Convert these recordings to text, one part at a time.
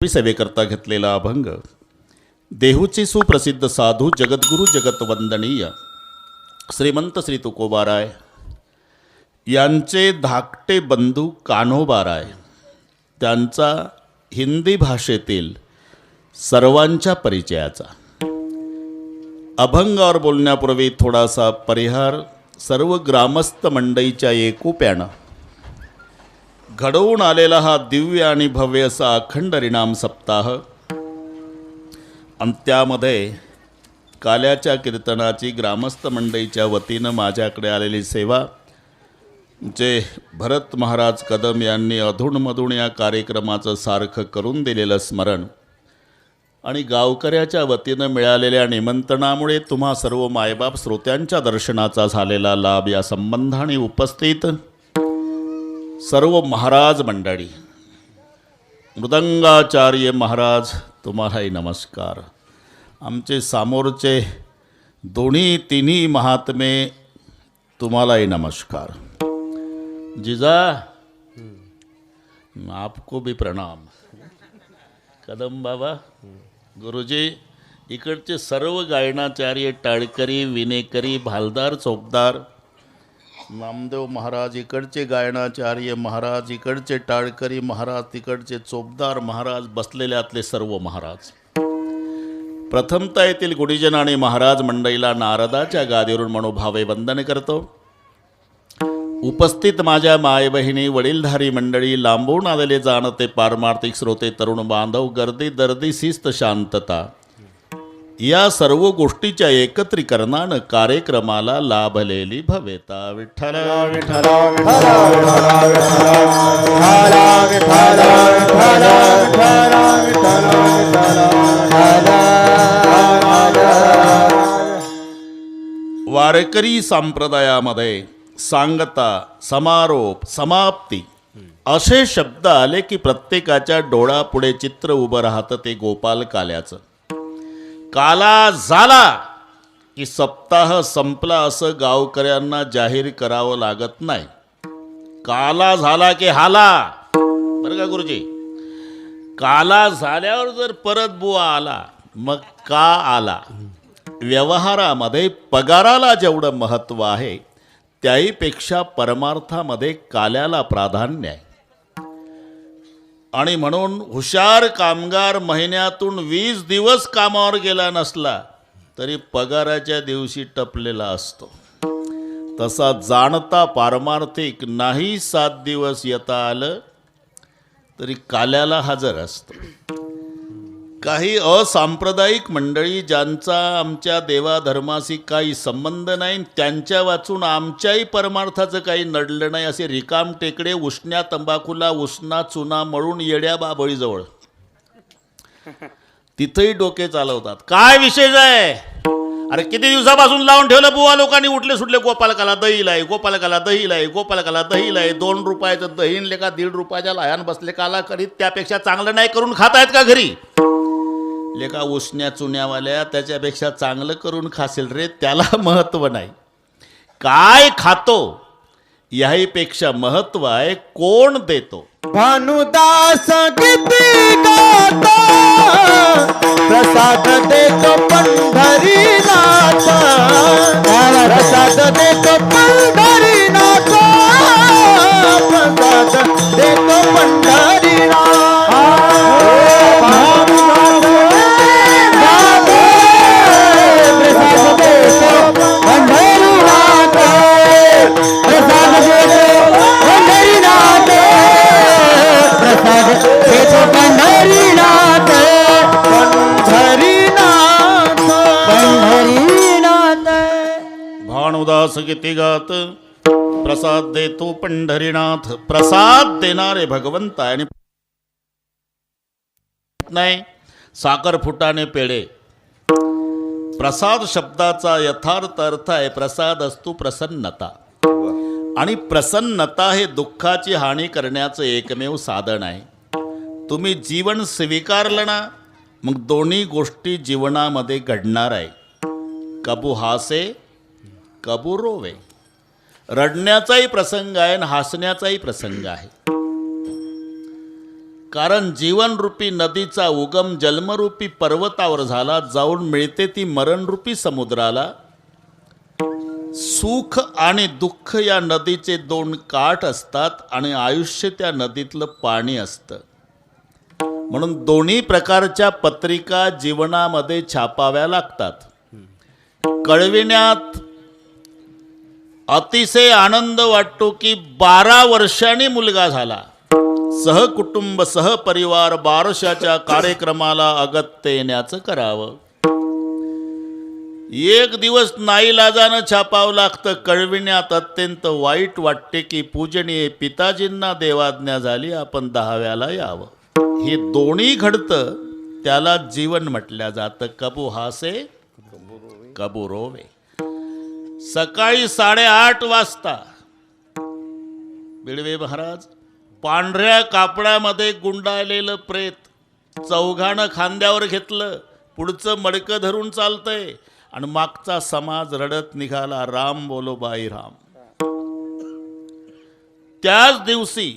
लक्ष्मी सेवेकरता घेतलेला अभंग देहूचे सुप्रसिद्ध साधू जगद्गुरू जगतवंदनीय श्रीमंत श्री तुकोबाराय यांचे धाकटे बंधू कान्होबाराय त्यांचा हिंदी भाषेतील सर्वांच्या परिचयाचा अभंगावर बोलण्यापूर्वी थोडासा परिहार सर्व ग्रामस्थ मंडळीच्या एकोप्यानं घडवून आलेला हा दिव्य आणि भव्य असा अखंड हरिनाम सप्ताह आणि त्यामध्ये काल्याच्या कीर्तनाची ग्रामस्थ मंडळीच्या वतीनं माझ्याकडे आलेली सेवा जे भरत महाराज कदम यांनी अधूनमधून या कार्यक्रमाचं सारखं करून दिलेलं स्मरण आणि गावकऱ्याच्या वतीनं मिळालेल्या निमंत्रणामुळे तुम्हा सर्व मायबाप श्रोत्यांच्या दर्शनाचा झालेला लाभ या संबंधाने उपस्थित सर्व महाराज मंडळी मृदंगाचार्य महाराज तुम्हालाही नमस्कार. आमचे समोरचे दोन्ही तिन्ही महात्मे तुम्हालाही नमस्कार. जिजा आपको भी प्रणाम. कदम बाबा गुरुजी इकडचे सर्व गायनाचार्य टाळकरी विनेकरी भालदार चोपदार नामदेव महाराज इकडचे गायनाचार्य महाराज इकडचे टाळकरी महाराज तिकडचे चोपदार महाराज बसलेल्यातले सर्व महाराज प्रथमतः येथील गुढीजन आणि महाराज मंडळीला नारदाच्या गादीवरून मनोभावे वंदन करतो. उपस्थित माझ्या माय बहिणी वडीलधारी मंडळी लांबून आलेले जाणते पारमार्थिक श्रोते तरुण बांधव गर्दी दर्दी शिस्त शांतता या सर्व गोष्टीच्या एकत्रीकरणानं कार्यक्रमाला लाभलेली भवेता. विठ्ठल विठ्ठल वारकरी संप्रदायामध्ये सांगता समारोप समाप्ती असे शब्द आले की प्रत्येकाच्या डोळ्यापुढे चित्र उभं राहतं ते गोपाल काल्याचं. काला झाला की सप्ताह संपला असं गावकऱ्यांना जाहीर करावं लागत नाही. काला झाला की हाला बरं का गुरुजी. काला झाल्यावर जर परत बुवा आला मग का आला. व्यवहारामध्ये पगाराला जेवढं महत्त्व आहे त्याहीपेक्षा परमार्थामध्ये काल्याला प्राधान्य आहे. आणि म्हणून हुशार कामगार महिन्यातून 20 दिवस कामावर गेला नसला तरी पगाराच्या दिवशी टपलेला असतो. तसा जाणता पारमार्थिक नाही 7 दिवस येता आलं तरी काल्याला हजर असतो. काही असांप्रदायिक मंडळी ज्यांचा आमच्या देवाधर्माशी काही संबंध नाही त्यांच्या वाचून आमच्याही परमार्थाचं काही नडलं नाही असे रिकाम टेकडे उष्ण्या तंबाखूला उष्णा चुना मळून येड्या बाबळीजवळ तिथंही डोके चालवतात. काय विशेष आहे. अरे किती दिवसापासून लावून ठेवलं बुवा लोकांनी उठले सुटले गोपालकाला दही लाई गोपालकाला दही लाई गोपालकाला दही लाई. 2 रुपयाचं दहीन लेका 1.5 रुपयाच्या लाह्यान बसले काला करीत त्यापेक्षा चांगलं नाही करून खातायत का घरी. लेका उष्ण्या चुन्यावाल्या त्याच्यापेक्षा चांगलं करून खासेल रे त्याला महत्त्व नाही. काय खातो याहीपेक्षा महत्त्व आहे कोण देतो. भानुदास किती गाता प्रसाद देतो पंढरीनाथ प्रसाद देतो पंढरीनाथ प्रसाद देतो पंढरीनाथ. भानुदास किती गात प्रसाद देतो पंढरीनाथ. प्रसाद देणारे भगवंत आणि नाही साखर फुटाणे पेढे. प्रसाद शब्दाचा यथार्थ अर्थ आहे प्रसाद असतो प्रसन्नता आणि प्रसन्नता हे दुःखाची हानी करण्याचं एकमेव साधन आहे. तुम्ही जीवन स्वीकारलं ना मग दोन्ही गोष्टी जीवनामध्ये घडणार आहे. कबू हासे कबू रोवे. रडण्याचाही प्रसंग आहे आणि हसण्याचाही प्रसंग आहे. कारण जीवनरूपी नदीचा उगम जन्मरूपी पर्वतावर झाला, जाऊन मिळते ती मरणरूपी समुद्राला. सुख आणि दुःख या नदीचे दोन काठ असतात आणि आयुष्य त्या नदीतलं पाणी असतं. म्हणून दोन्ही प्रकारच्या पत्रिका जीवनामध्ये छापाव्या लागतात. कळविण्यात अतिशय आनंद वाटतो की 12 वर्षांनी मुलगा झाला. सहकुटुंब सहपरिवार बारशाच्या कार्यक्रमाला अगत्य येण्याचं करावं. एक दिवस नाईलाजानं छापावं लागतं. कळविण्यात अत्यंत वाईट वाटते की पूजनीय पिताजींना देवाज्ञा झाली, आपण 10व्याला यावं. हे दोन्ही घडतं त्याला जीवन म्हटलं जातं. कबू हासे कबू रोवे. सकाळी 8:30 वाजता बिडवे महाराज पांढऱ्या कापडामध्ये गुंडाळलेलं प्रेत चौघानं खांद्यावर घेतलं, पुढचं मडकं धरून चालतंय आणि मागचा समाज रडत निघाला, राम बोलो बाई राम. त्याच दिवशी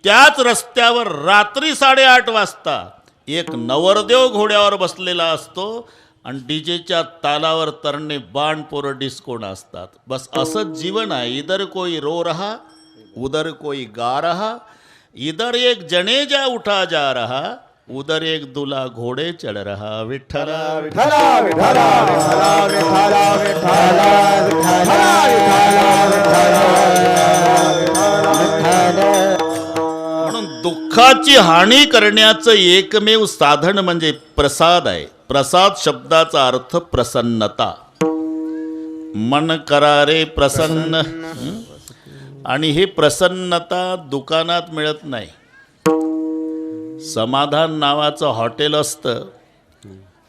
त्याच रस्त्यावर रात्री 8:30 वाजता एक नवरदेव घोड्यावर बसलेला असतो आणि डीजेच्या तालावर तरणे बाण पोरं डिस्कोण असतात. बस असंच जीवन आहे. इधर कोई रो रहा उधर कोई गा रहा, इधर एक जनेजा उठा जा रहा, उधर एक दुला घोड़े चढ़ रहा. विठ्ठला विठ्ठला विठ्ठला विठ्ठला विठ्ठला विठ्ठला म्हणून दुःखाची हानी करण्याचं एकमेव साधन म्हणजे प्रसाद आहे. प्रसाद शब्दाचा अर्थ प्रसन्नता. मन करारे प्रसन्न. आणि हे प्रसन्नता दुकानात मिळत नाही. समाधान नावाचं हॉटेल असतं.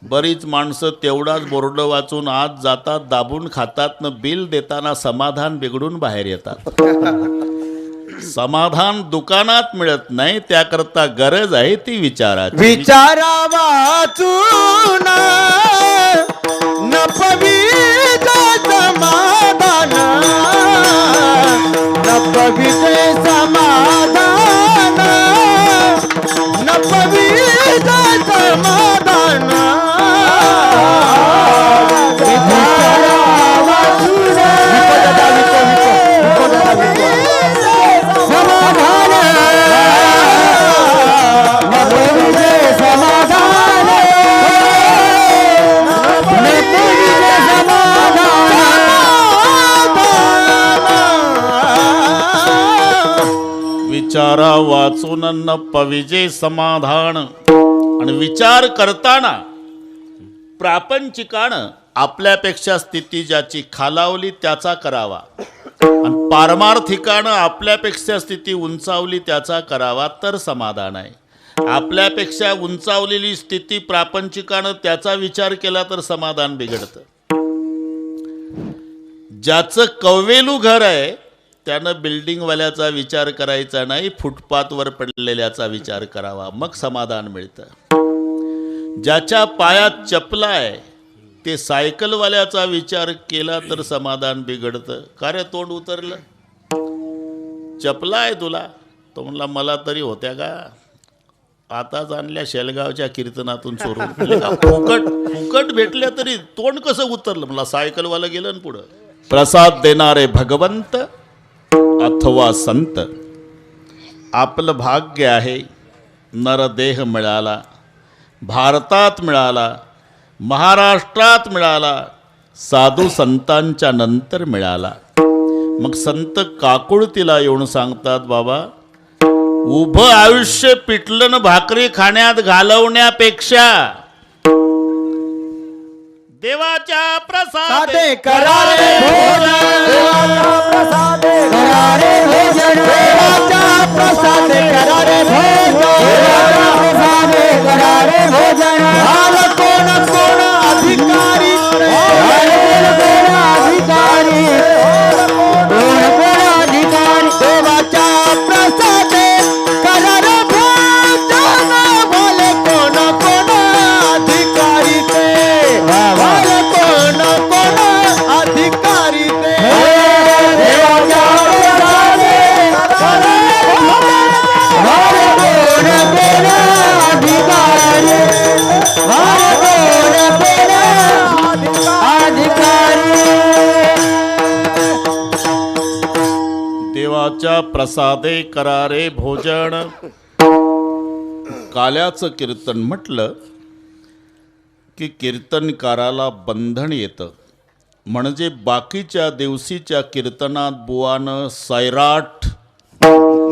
बरीच माणसं तेवढाच बोर्ड वाचून आत जातात, दाबून खातात, न बिल देताना समाधान बिघडून बाहेर येतात. समाधान दुकानात मिळत नाही. त्याकरता गरज आहे ती विचाराची. विचारा वाचून नपवित समाधान, नपवित समाधान, नपवित समाधान. विचारा वाचून समाधान, नपवित समाधान, नपवित समाधान. विचारा वाचून न पविजे समाधान. आणि विचार करताना प्रापंचिकानं आपल्यापेक्षा स्थिती ज्याची खालावली त्याचा करावा, आणि पारमार्थिकानं आपल्यापेक्षा स्थिती उंचावली त्याचा करावा, तर समाधान आहे. आपल्यापेक्षा उंचावलेली स्थिती प्रापंचिकानं त्याचा विचार केला तर समाधान बिघडतं. ज्याचं कवेलू घर आहे त्यानं बिल्डिंगवाल्याचा विचार करायचा नाही, फुटपाथवर पडलेल्याचा विचार करावा, मग समाधान मिळतं. ज्याच्या पायात चपला आहे ते सायकलवाल्याचा विचार केला तर समाधान बिघडतं. का रे तोंड उतरलं, चपला आहे तुला? तो म्हणला मला तरी होत्या का, आताच आणल्या शेलगावच्या कीर्तनातून चोरून. फुकट फुकट भेटल्या तरी तोंड कसं उतरलं? मला सायकलवाला गेलं आणि पुढं. प्रसाद देणारे भगवंत अथवा संत. आपलं भाग्य आहे नरदेह मिळाला, भारतात मिळाला, महाराष्ट्रात मिळाला, साधू संतांच्या नंतर मिळाला. मग संत काकुळतीला येऊन सांगतात, बाबा उभं आयुष्य पिठलं न भाकरी खाण्यात घालवण्यापेक्षा देवाच्या प्रसादे करारे भोजन, देवाचा प्रसादे करारे भोजन, देवाचा प्रसादे करारे भोजन, देवाचा प्रसादे करारे भोजन. भाल कोण कोण अधिकारी, भाल कोण कोण अधिकारी, कोण कोण अधिकारी, देवाच्या प्रसादे करारे भोजन. भाल कोण कोण अधिकारी ते, भाल कोण कोण अधिकारी ते, देवाच्या प्रसादे करारे भोजन. भाल कोण कोण प्रसादे करारे भोजन. काल्याचं कीर्तन म्हटलं की कीर्तनकाराला बंधन येतं. म्हणजे बाकीच्या दिवशीच्या कीर्तनात बुवानं सैराट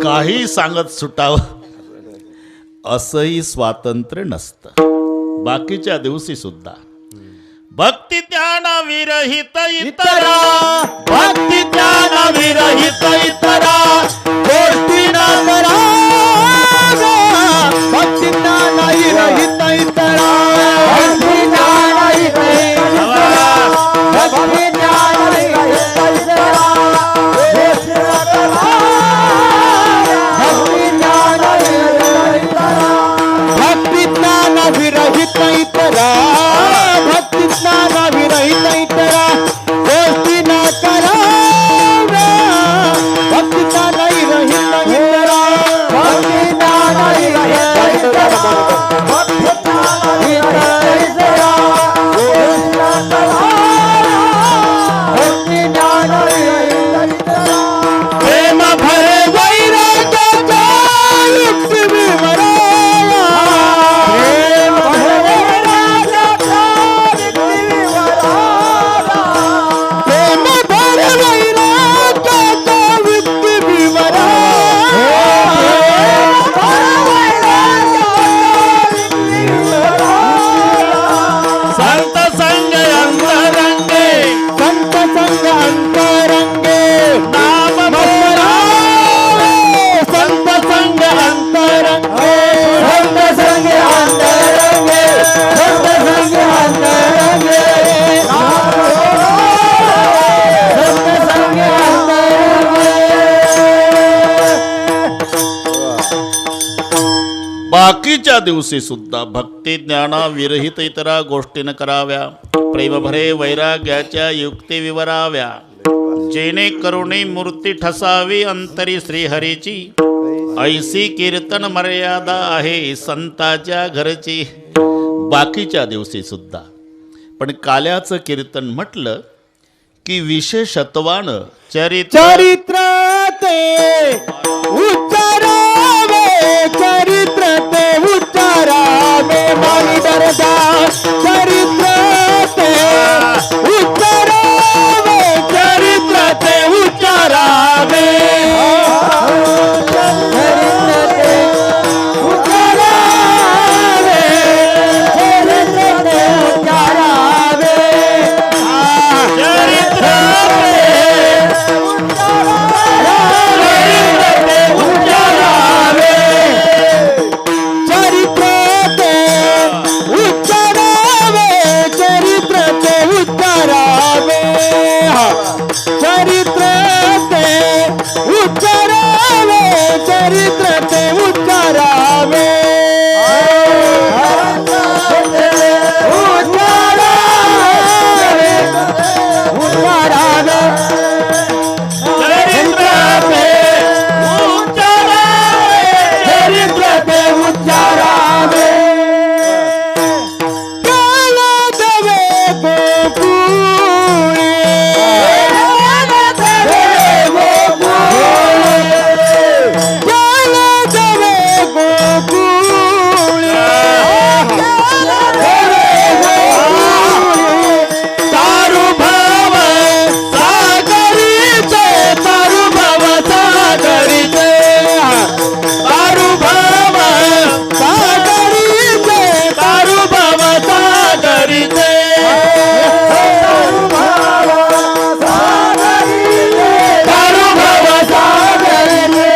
काही सांगत सुटावं असंही स्वातंत्र्य नसतं. बाकीच्या दिवशी सुद्धा भक्ती ज्ञान विरहित इतरा, भक्ती ज्ञान विरहित इतरा गोष्टी न कराव्या. भक्ती ज्ञान विरहित इतरा, भक्ती ज्ञान विरहित इतरा, भक्ती ज्ञान विरहित इतरा गोष्टी न कराव्या. भक्ती ज्ञान विरहित इतरा, भक्ती ज्ञान विरहित इतरा, भक्ती ज्ञान विरहित इतरा गोष्टी न कराव्या. भक्ती ज्ञान विरहित इतरा, भक्ती ज्ञान विरहित इतरा, भक्ती ज्ञान विरहित इतरा गोष्टी न कराव्या. भक्ती ज्ञान विरहित इतरा प्रेम भरे वैराग्याचा युक्ती विवराया. प्रेम भरे वैराग्याचा युक्ती विवराया. प्रेम भरे वैराग्याचा युक्ती विवराया. संत संग अंतरंगे, संत संग अंतरंगे नाम बोलावे. संत संग अंतरंगे, संत संग अंतरंगे, संत संग अंतरंगे नाम बोलावे. संत संग अंतरंगे. बाकीच्या दिवशी सुद्धा भक्ती ज्ञाना विरहित इतरा गोष्टी न कराव्या. प्रेम भरे वैराग्याच्या युक्ती विवराव्या. जेणे करुणी मूर्ती ठसावी अंतरी श्रीहरीची. ऐसी कीर्तन मर्यादा आहे संताच्या घरची. बाकीच्या दिवशी सुद्धा. पण काल्याचं कीर्तन म्हटलं की विशेषत्वानं चरित्र ते उच्चारावे. चरित्र ते उच्चारावे. माई दर्जा चरित्र ते उच्चारावे. चरित्र ते उच्चारावे. चरित्र ते उच्चारावे. चरित्र ते उच्चारावे. चरित्र चरित्र ते उच्चारावे. चरित्र ते उच्चारावे. चरित्र ते उच्चारावे. चरित्र ते उच्चारावे. उच्चारावे. चरित्र ते उच्चारावे. काल देवे गोकुळे. काल देवे गोकुळे. काल देवे गोकुळे. काल देवे गोकुळे. तारु भाव सागरीचे. तारु भाव सागरीचे. तारु भाव सागरीचे. तारु भाव सागरीचे. तारु भाव सागरीचे. तारु भाव सागरीचे.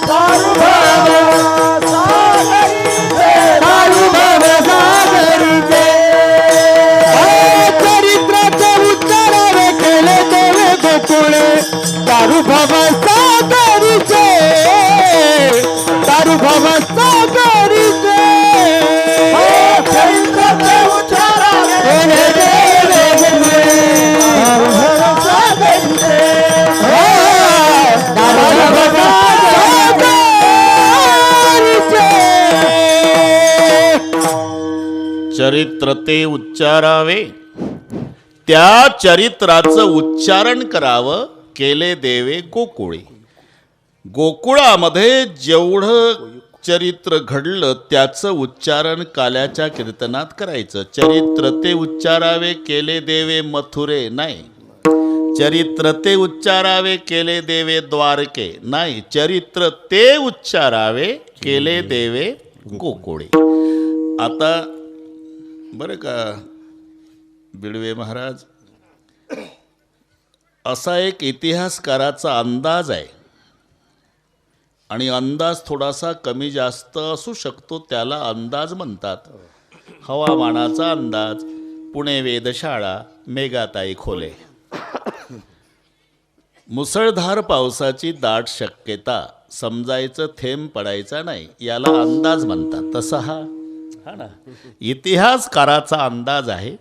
तारु भाव सागरीचे. तारु भाव सागरीचे. चरित्राचे उच्चारावे केले देवे गोकुळे. तारु भाव सागरीचे. तारु भाव सागरीचे. चरित्राचे उच्चारावे केले देवे गोकुळे. तारु भाव सागरीचे. तारु भाव सागरीचे. चरित्र ते उच्चारावे. त्या चरित्राचं उच्चारण करावं केले देवे गोकुळे. गोकुळामध्ये जेवढं चरित्र घडलं त्याचं उच्चारण काल्याच्या कीर्तनात करायचं. चरित्र ते उच्चारावे केले देवे मथुरे नाही. चरित्र ते उच्चारावे केले देवे द्वारके नाही. चरित्र ते उच्चारावे केले देवे गोकुळे. आता बरं का बिडवे महाराज, असा एक इतिहासकाराचा अंदाज आहे आणि अंदाज थोडासा कमी जास्त असू शकतो, त्याला अंदाज म्हणतात. हवामानाचा अंदाज, पुणे वेधशाळा, मेघाताई खोले. मुसळधार पावसाची दाट शक्यता, समजायचं थेंब पडायचा नाही, याला अंदाज म्हणतात. तसा हा ना इतिहासकाराचा अंदाज आहे.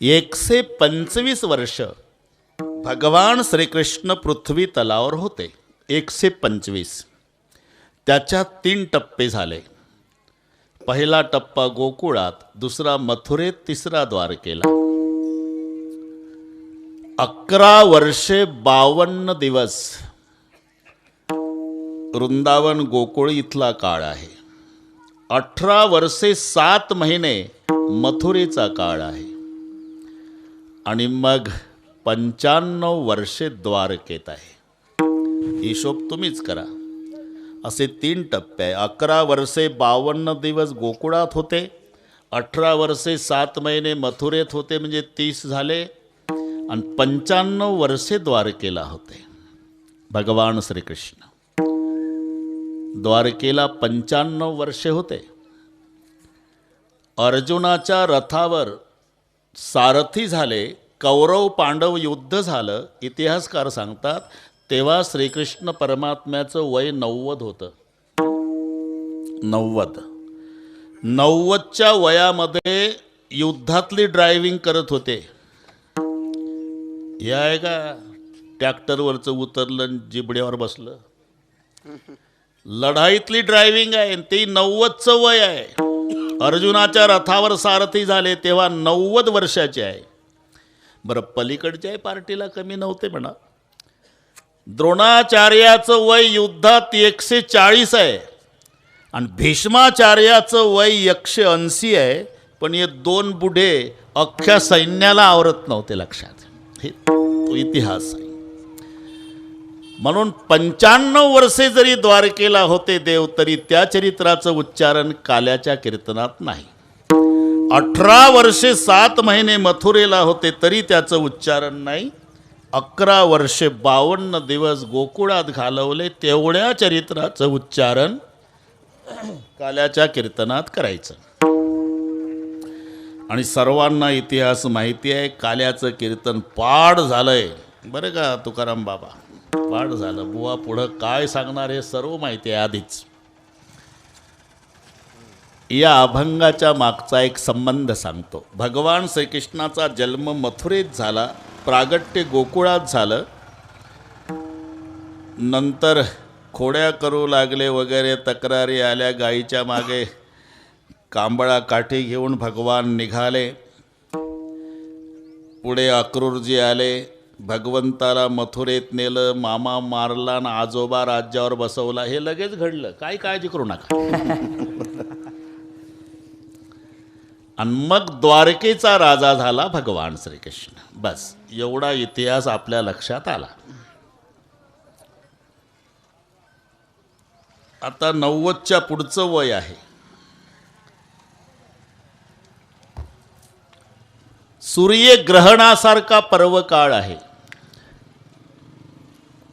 125 वर्ष भगवान श्रीकृष्ण पृथ्वी तलावर होते. 125. त्याच्यात 3 टप्पे झाले. पहिला टप्पा गोकुळात, दुसरा मथुरेत, तिसरा द्वारकेला. 11 वर्षे 52 दिवस वृंदावन गोकुळ इथला काळ आहे. 18 वर्षे 7 महिने मथुरेचा काळ आहे. आणि मग 95 वर्षे द्वारकेत आहे. हिशोब तुम्हीच करा. असे 3 टप्पे आहे. 11 वर्षे 52 दिवस गोकुळात होते, 18 वर्षे 7 महिने मथुरेत होते, म्हणजे 30 झाले, आणि 95 वर्षे द्वारकेला होते भगवान श्रीकृष्ण. द्वारकेला 95 वर्षे होते. अर्जुनाच्या रथावर सारथी झाले, कौरव पांडव युद्ध झालं. इतिहासकार सांगतात तेव्हा श्रीकृष्ण परमात्म्याचं वय 90 होतं. 90च्या वयामध्ये युद्धातली ड्रायव्हिंग करत होते. हे आहे का ट्रॅक्टरवरचं उतरलं जिबड्यावर बसलं. लढाईतली ड्रायव्हिंग आहे, ती 90चं वय आहे. अर्जुनाच्या रथावर सारथी झाले तेव्हा 90 वर्षाचे आहे. बरं, पलीकडच्या पार्टीला कमी नव्हते म्हणा. द्रोणाचार्याचं वय युद्धात 140 आहे आणि भीष्माचार्याचं वय 180 आहे. पण हे 2 बुढे अख्ख्या सैन्याला आवरत नव्हते. लक्षात, हे तो इतिहास आहे. म्हणून 95 वर्षे जरी द्वारकेला होते देव, तरी त्या चरित्राचं उच्चारण काल्याच्या कीर्तनात नाही. 18 वर्षे 7 महिने मथुरेला होते, तरी त्याचं उच्चारण नाही. 11 वर्षे 52 दिवस गोकुळात घालवले, तेवढ्या चरित्राचं उच्चारण काल्याच्या कीर्तनात करायचं. आणि सर्वांना इतिहास माहिती आहे, काल्याचं कीर्तन पाठ झालंय बरं का तुकाराम बाबा, पाठ झालं. बुवा पुढं काय सांगणार हे सर्व माहिती आहे आधीच. या अभंगाच्या मागचा एक संबंध सांगतो. भगवान श्रीकृष्णाचा जन्म मथुरेत झाला, प्रागट्य गोकुळात झालं. नंतर खोड्या करू लागले वगैरे तक्रारी आल्या. गाईच्या मागे कांबळा काठी घेऊन भगवान निघाले. पुढे अक्रूरजी आले, भगवंताला मथुरेत नेलं, मामा मारला आणि आजोबा राज्यावर बसवला. हे लगेच घडलं, काही काळजी करू नका. आणि मग द्वारकेचा राजा झाला भगवान श्रीकृष्ण. बस एवढा इतिहास आपल्या लक्षात आला. आता 90च्या पुढचं वय आहे. सूर्यग्रहणासारखा पर्वकाळ आहे.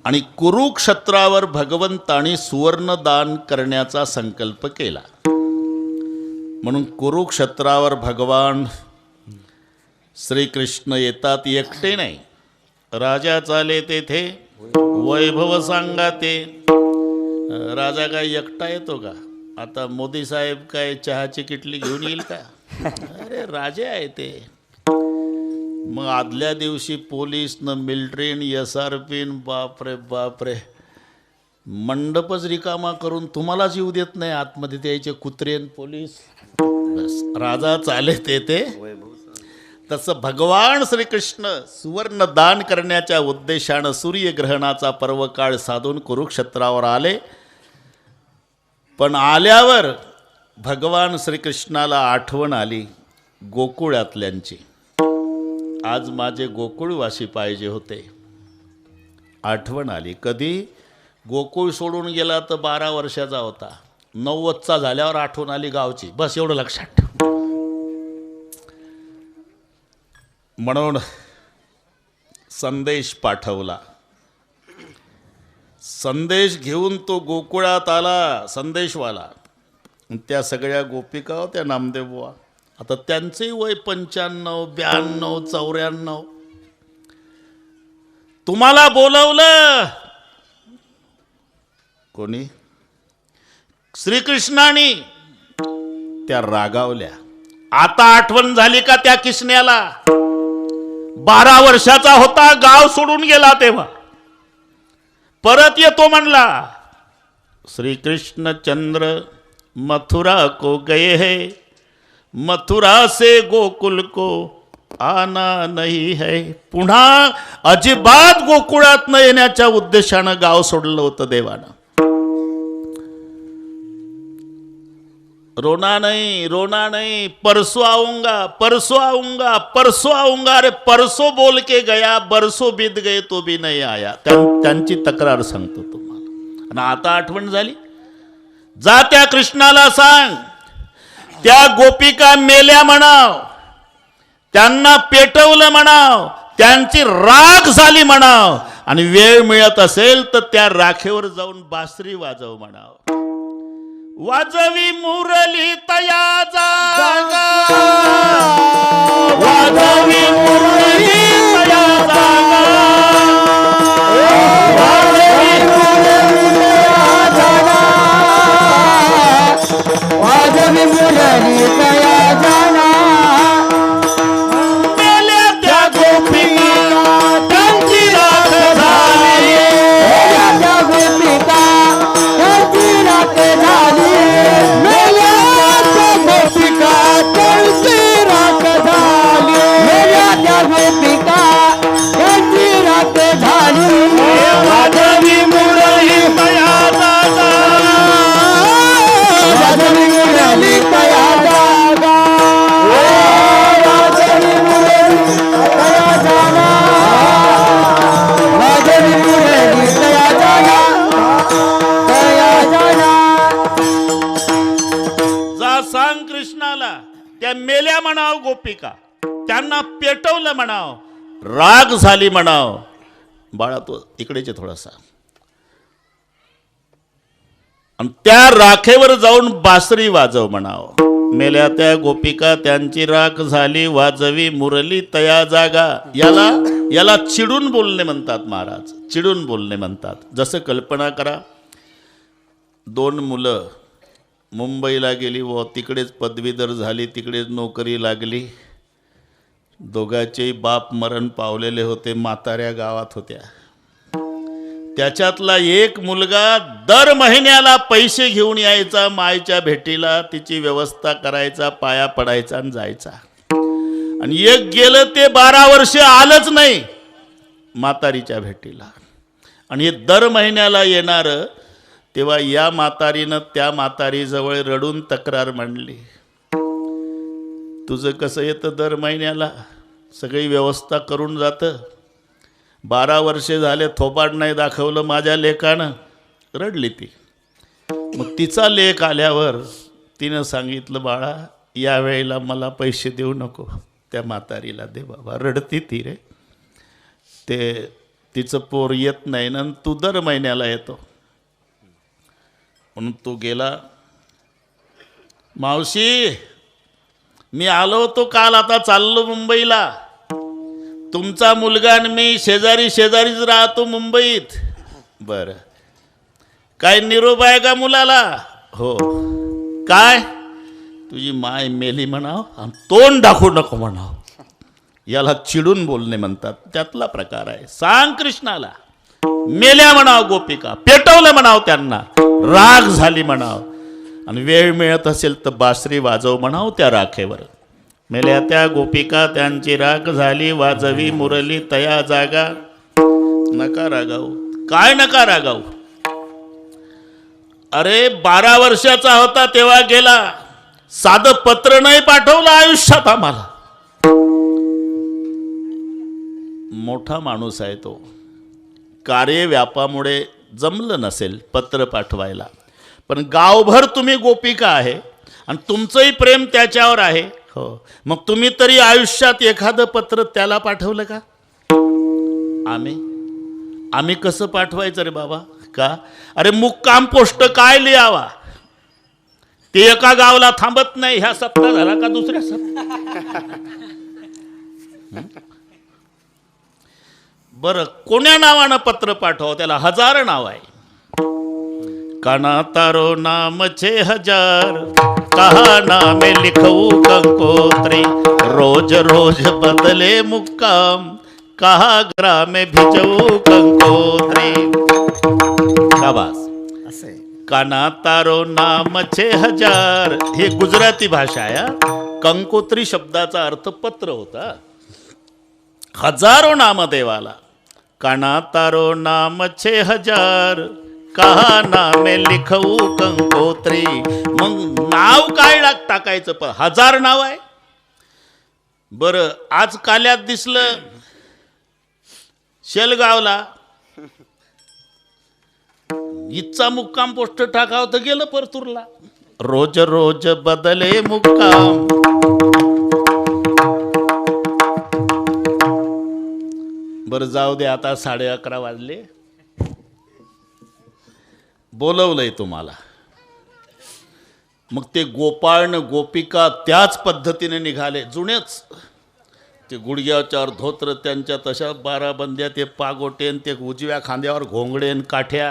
आणि कुरुक्षेत्रावर भगवंतानी सुवर्णदान करण्याचा संकल्प केला. म्हणून कुरुक्षेत्रावर भगवान श्रीकृष्ण येतात. एकटे नाही, राजा चाले तेथे वैभव सांगा ते. राजा काय एकटा येतो का? आता मोदी साहेब काय चहाची किटली घेऊन येईल का? अरे राजे आहे ते. मग आदल्या दिवशी पोलीस न मिलिटरीन SRP, बापरे बापरे, मंडपच रिकामा करून तुम्हालाच येऊ देत नाही आतमध्ये, त्याचे कुत्रेन पोलीस. बस राजा चाले ते. तसं भगवान श्रीकृष्ण सुवर्ण दान करण्याच्या उद्देशानं सूर्यग्रहणाचा पर्वकाळ साधून कुरुक्षेत्रावर आले. पण आल्यावर भगवान श्रीकृष्णाला आठवण आली गोकुळातल्यांची. आज माझे गोकुळवासी पाहिजे होते. आठवण आली. कधी? गोकुळ सोडून गेला तर 12 वर्षाचा होता. 90चा झाल्यावर आठवण आली गावची. बस एवढं लक्षात ठेव. म्हणून संदेश पाठवला. संदेश घेऊन तो गोकुळात आला संदेशवाला. त्या सगळ्या गोपिका होत्या नामदेव बुवा. आता त्यांचे वय 95, 92, 94. तुम्हाला बोलवलं कोणी? श्रीकृष्णाने. त्या रागावल्या. आता आठवण झाली का त्या किसन्याला? 12 वर्षाचा होता, गाव सोडून गेला तेव्हा. परत येतो म्हणला. श्री कृष्ण चंद्र मथुरा को गए हैं, मथुरा से गोकुल को आना नहीं है. पुन्हा अजिबात गोकुळात न येण्याच्या उद्देशानं गाव सोडलं होतं देवानं. रोना नहीं, परसों आऊंगा, परसों आऊंगा, परसों आऊंगा. अरे परसों बोल के गया, बरसों बीत गए तो भी नहीं आया. त्यांची तक्रार सांगतो तुम्हाला. आणि आता आठवण झाली. जा त्या कृष्णाला सांग, त्या गोपिका मेल्या म्हणाव, त्यांना पेटवलं म्हणाव, त्यांची राख झाली म्हणाव. आणि वेळ मिळत असेल तर त्या राखेवर जाऊन बासरी वाजव म्हणाव. वाजवी मुरली तया जागा, वाजवी मुरली तया जागा, वाजवी मुरली तया जागा, वाजवी मुरली तया जाना. मेल्या त्या गोपिका त्यांची राख झाली. मेल्या त्या गोपिका त्यांची राख झाली. मेल्या त्या गोपिका त्यांची राख झाली. मेल्या त्या गोपिका त्यांची राख झाली. वाजवी मुरली तया जागा, वाजवी मुरली तया जागा, वाजवी मुरली तया जागा, वाजवी मुरली तया जागा, तया जागा. जा सांग कृष्णाला, त्या मेल्या म्हणाव गोपिका, त्यांना पेटवलं म्हणाव, राग झाली म्हणाव. बाळा तो इकडेच आहे थोडासा. आणि त्या राखेवर जाऊन बासरी वाजव म्हणाव. मेल्या त्या गोपिका त्यांची राख झाली, वाजवी मुरली तया जागा. याला चिडून बोलणे म्हणतात महाराज. चिडून बोलणे म्हणतात. जसं कल्पना करा, 2 मुलं मुंबईला गेली व तिकडेच पदवीधर झाली, तिकडेच नोकरी लागली. दोघांचेही बाप मरण पावलेले होते, म्हाताऱ्या गावात होत्या. त्याच्यातला एक मुलगा दर महिन्याला पैसे घेऊन यायचा मायच्या भेटीला, तिची व्यवस्था करायचा, पाया पडायचा आणि जायचा. आणि एक गेलं ते 12 वर्ष आलंच नाही म्हातारीच्या भेटीला. आणि हे दर महिन्याला येणारं. तेव्हा या म्हातारीनं त्या म्हातारीजवळ रडून तक्रार मांडली. तुझं कसं येतं दर महिन्याला, सगळी व्यवस्था करून जातं. 12 वर्षे झाले थोपाड नाही दाखवलं माझ्या लेकानं. रडली ती. मग तिचा लेक आल्यावर तिनं सांगितलं, बाळा यावेळेला मला पैसे देऊ नको, त्या म्हातारीला दे बाबा. रडती ती रे. ते तिचं पोर येत नाही ना, तू दर महिन्याला येतो. म्हणून तो गेला. मावशी मी आलो होतो काल, आता चाललो मुंबईला. तुमचा मुलगा आणि मी शेजारीच राहतो मुंबईत. बरं, काय निरोप आहे का मुलाला? हो. काय? तुझी माय मेली म्हणाव आणि तोंड दाखवू नको म्हणाव. याला चिडून बोलणे म्हणतात. त्यातला प्रकार आहे. सांग कृष्णाला, मेल्या म्हणाव गोपिका, पेटवलं म्हणाव त्यांना, राग झाली म्हणाव. आणि वेळ मिळत असेल तर बासरी वाजव म्हणाव त्या राखेवर. मेल्या त्या गोपिका त्यांची राख झाली, वाजवी मुरली तया जागा. नका रागाऊ. काय नका रागाऊ? अरे 12 वर्षाचा होता तेव्हा गेला, साधं पत्र नाही पाठवलं आयुष्यात आम्हाला. मोठा माणूस आहे तो. कार्यव्यापामुळे जमलं नसेल पत्र पाठवायला, पण गावभर तुम्ही गोपिका आहे आणि तुमचंही प्रेम त्याच्यावर आहे. हो, मग तुम्ही तरी आयुष्यात एखादं पत्र त्याला पाठवलं का? आम्ही कसं पाठवायचं रे बाबा? का? अरे मुक्काम पोस्ट काय लिहावा? ते एका गावाला थांबत नाही. ह्या सप्ताह झाला का दुसऱ्या सप्ताह? बरं, कोण्या नावानं पत्र पाठवा? त्याला 1000 नाव आहे. काना तारो नाम 6000, कहा नामे लिखऊ कंकोत्री. रोज रोज बदले मुक्काम, कहा ग्रामे भिजवू कंकोत्री. शाबास. काना तारो नाम 6000 हे गुजराती भाषा आहे. कंकोत्री शब्दाचा अर्थ पत्र होता. 1000 नामदेवाला. काना तारो नाम 6000, कहा नामे लिखऊ कंकोत्री. मग नाव काय टाकायचं? पण 1000 नाव आहे. बरं, आज काल्यात दिसलं शेलगावला, इथचा मुक्काम पोस्ट टाकावं तर गेलं परतूरला. रोज रोज बदले मुक्काम. बरं, जाऊ दे, आता 11:30 वाजले. बोलवलंय तुम्हाला. मग ते गोपाळन गोपिका त्याच पद्धतीने निघाले. जुनेच ते गुडघ्याच्यावर धोत्र, त्यांच्या तशा 12 बंद्या, ते पागोटेन, ते उजव्या खांद्यावर घोंगडेन काठ्या,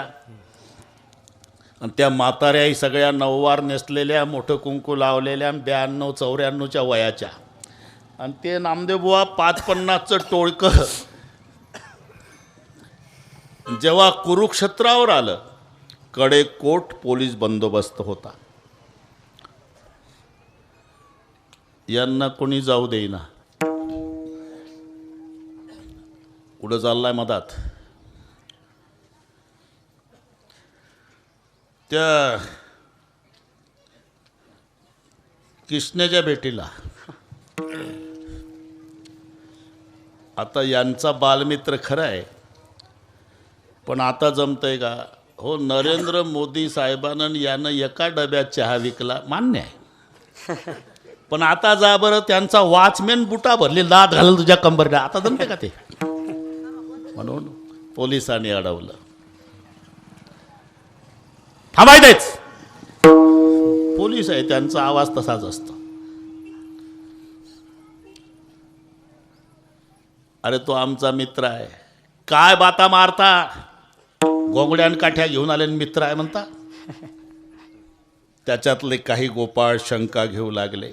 आणि त्या म्हाताऱ्याही सगळ्या नऊवार नेसलेल्या, मोठं कुंकू लावलेल्या, 92-94च्या वयाच्या. आणि ते नामदेवबुवा 550चं टोळकं जेव्हा कुरुक्षेत्रावर आलं, कडेकोट पोलीस बंदोबस्त होता. यांना कोणी जाऊ देईना. कुठं चाललाय मधात? त्या कृष्णाच्या भेटीला. आता यांचा बालमित्र खरा आहे, पण आता जमतंय का? हो, नरेंद्र मोदी साहेबांना यानं एका डब्यात चहा विकला, मान्य आहे. पण आता जा बरं, त्यांचा वॉचमॅन बुटा भरली, लाद घालून तुझ्या कंबरला. आता जमते का ते? म्हणून पोलिसांनी अडवलं. थांबायचंच. पोलीस आहे, त्यांचा आवाज तसाच असतो. अरे तो आमचा मित्र आहे. काय बाता मारता? गोंगड्यान काठ्या घेऊन आले मित्र आहे म्हणता. त्याच्यातले काही गोपाळ शंका घेऊ लागले.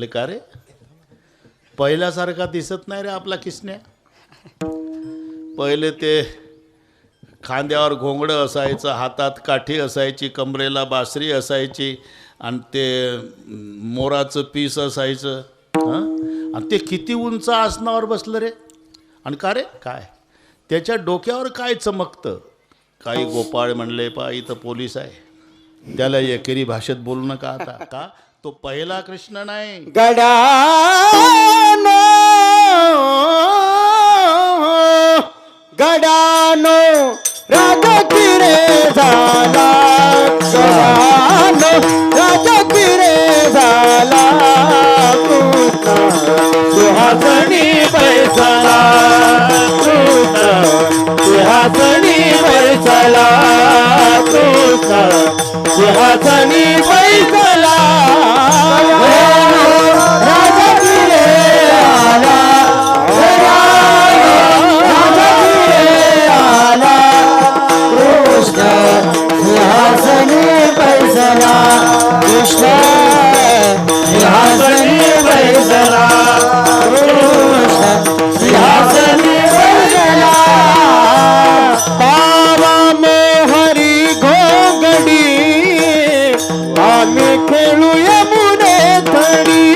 का रे, पहिल्यासारखा दिसत नाही रे आपला किसन्या. पहिले ते खांद्यावर घोंगडं असायचं, हातात काठी असायची, कमरेला बासरी असायची, आणि ते मोराचं पीस असायचं. आणि ते किती उंच आसनावर बसलं रे. आणि का रे, काय त्याच्या डोक्यावर काय चमकतं? काही गोपाळ म्हणले, पा इथं पोलीस आहे, त्याला एकेरी भाषेत बोलू नका. आता का तो पहिला कृष्ण नाही. गडानो गडानो राजगिरे झाला. गडानो राजगिरे झाला. सुहासनी बैसला. सुहासनी बैसला. सुहासनी बैसला. राजगिरे आला. राजगिरे आला. कृष्ण सिंहासनी बैसला. कृष्ण सिंहासनी बैसला. कृष्ण सिंहासनी बैसला. पावा मोहरी घोंगडी आम्ही खेळू यमुने थडी.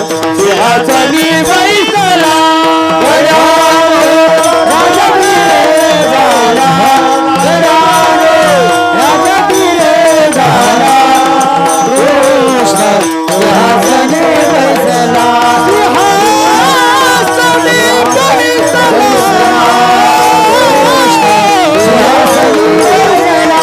सिंहासनी बैसला राजा फिरे झाला राजा फिरे झाला कृष्ण सिंहासनी बैसला सिंहासनी बैसला सिंहासनी बैसला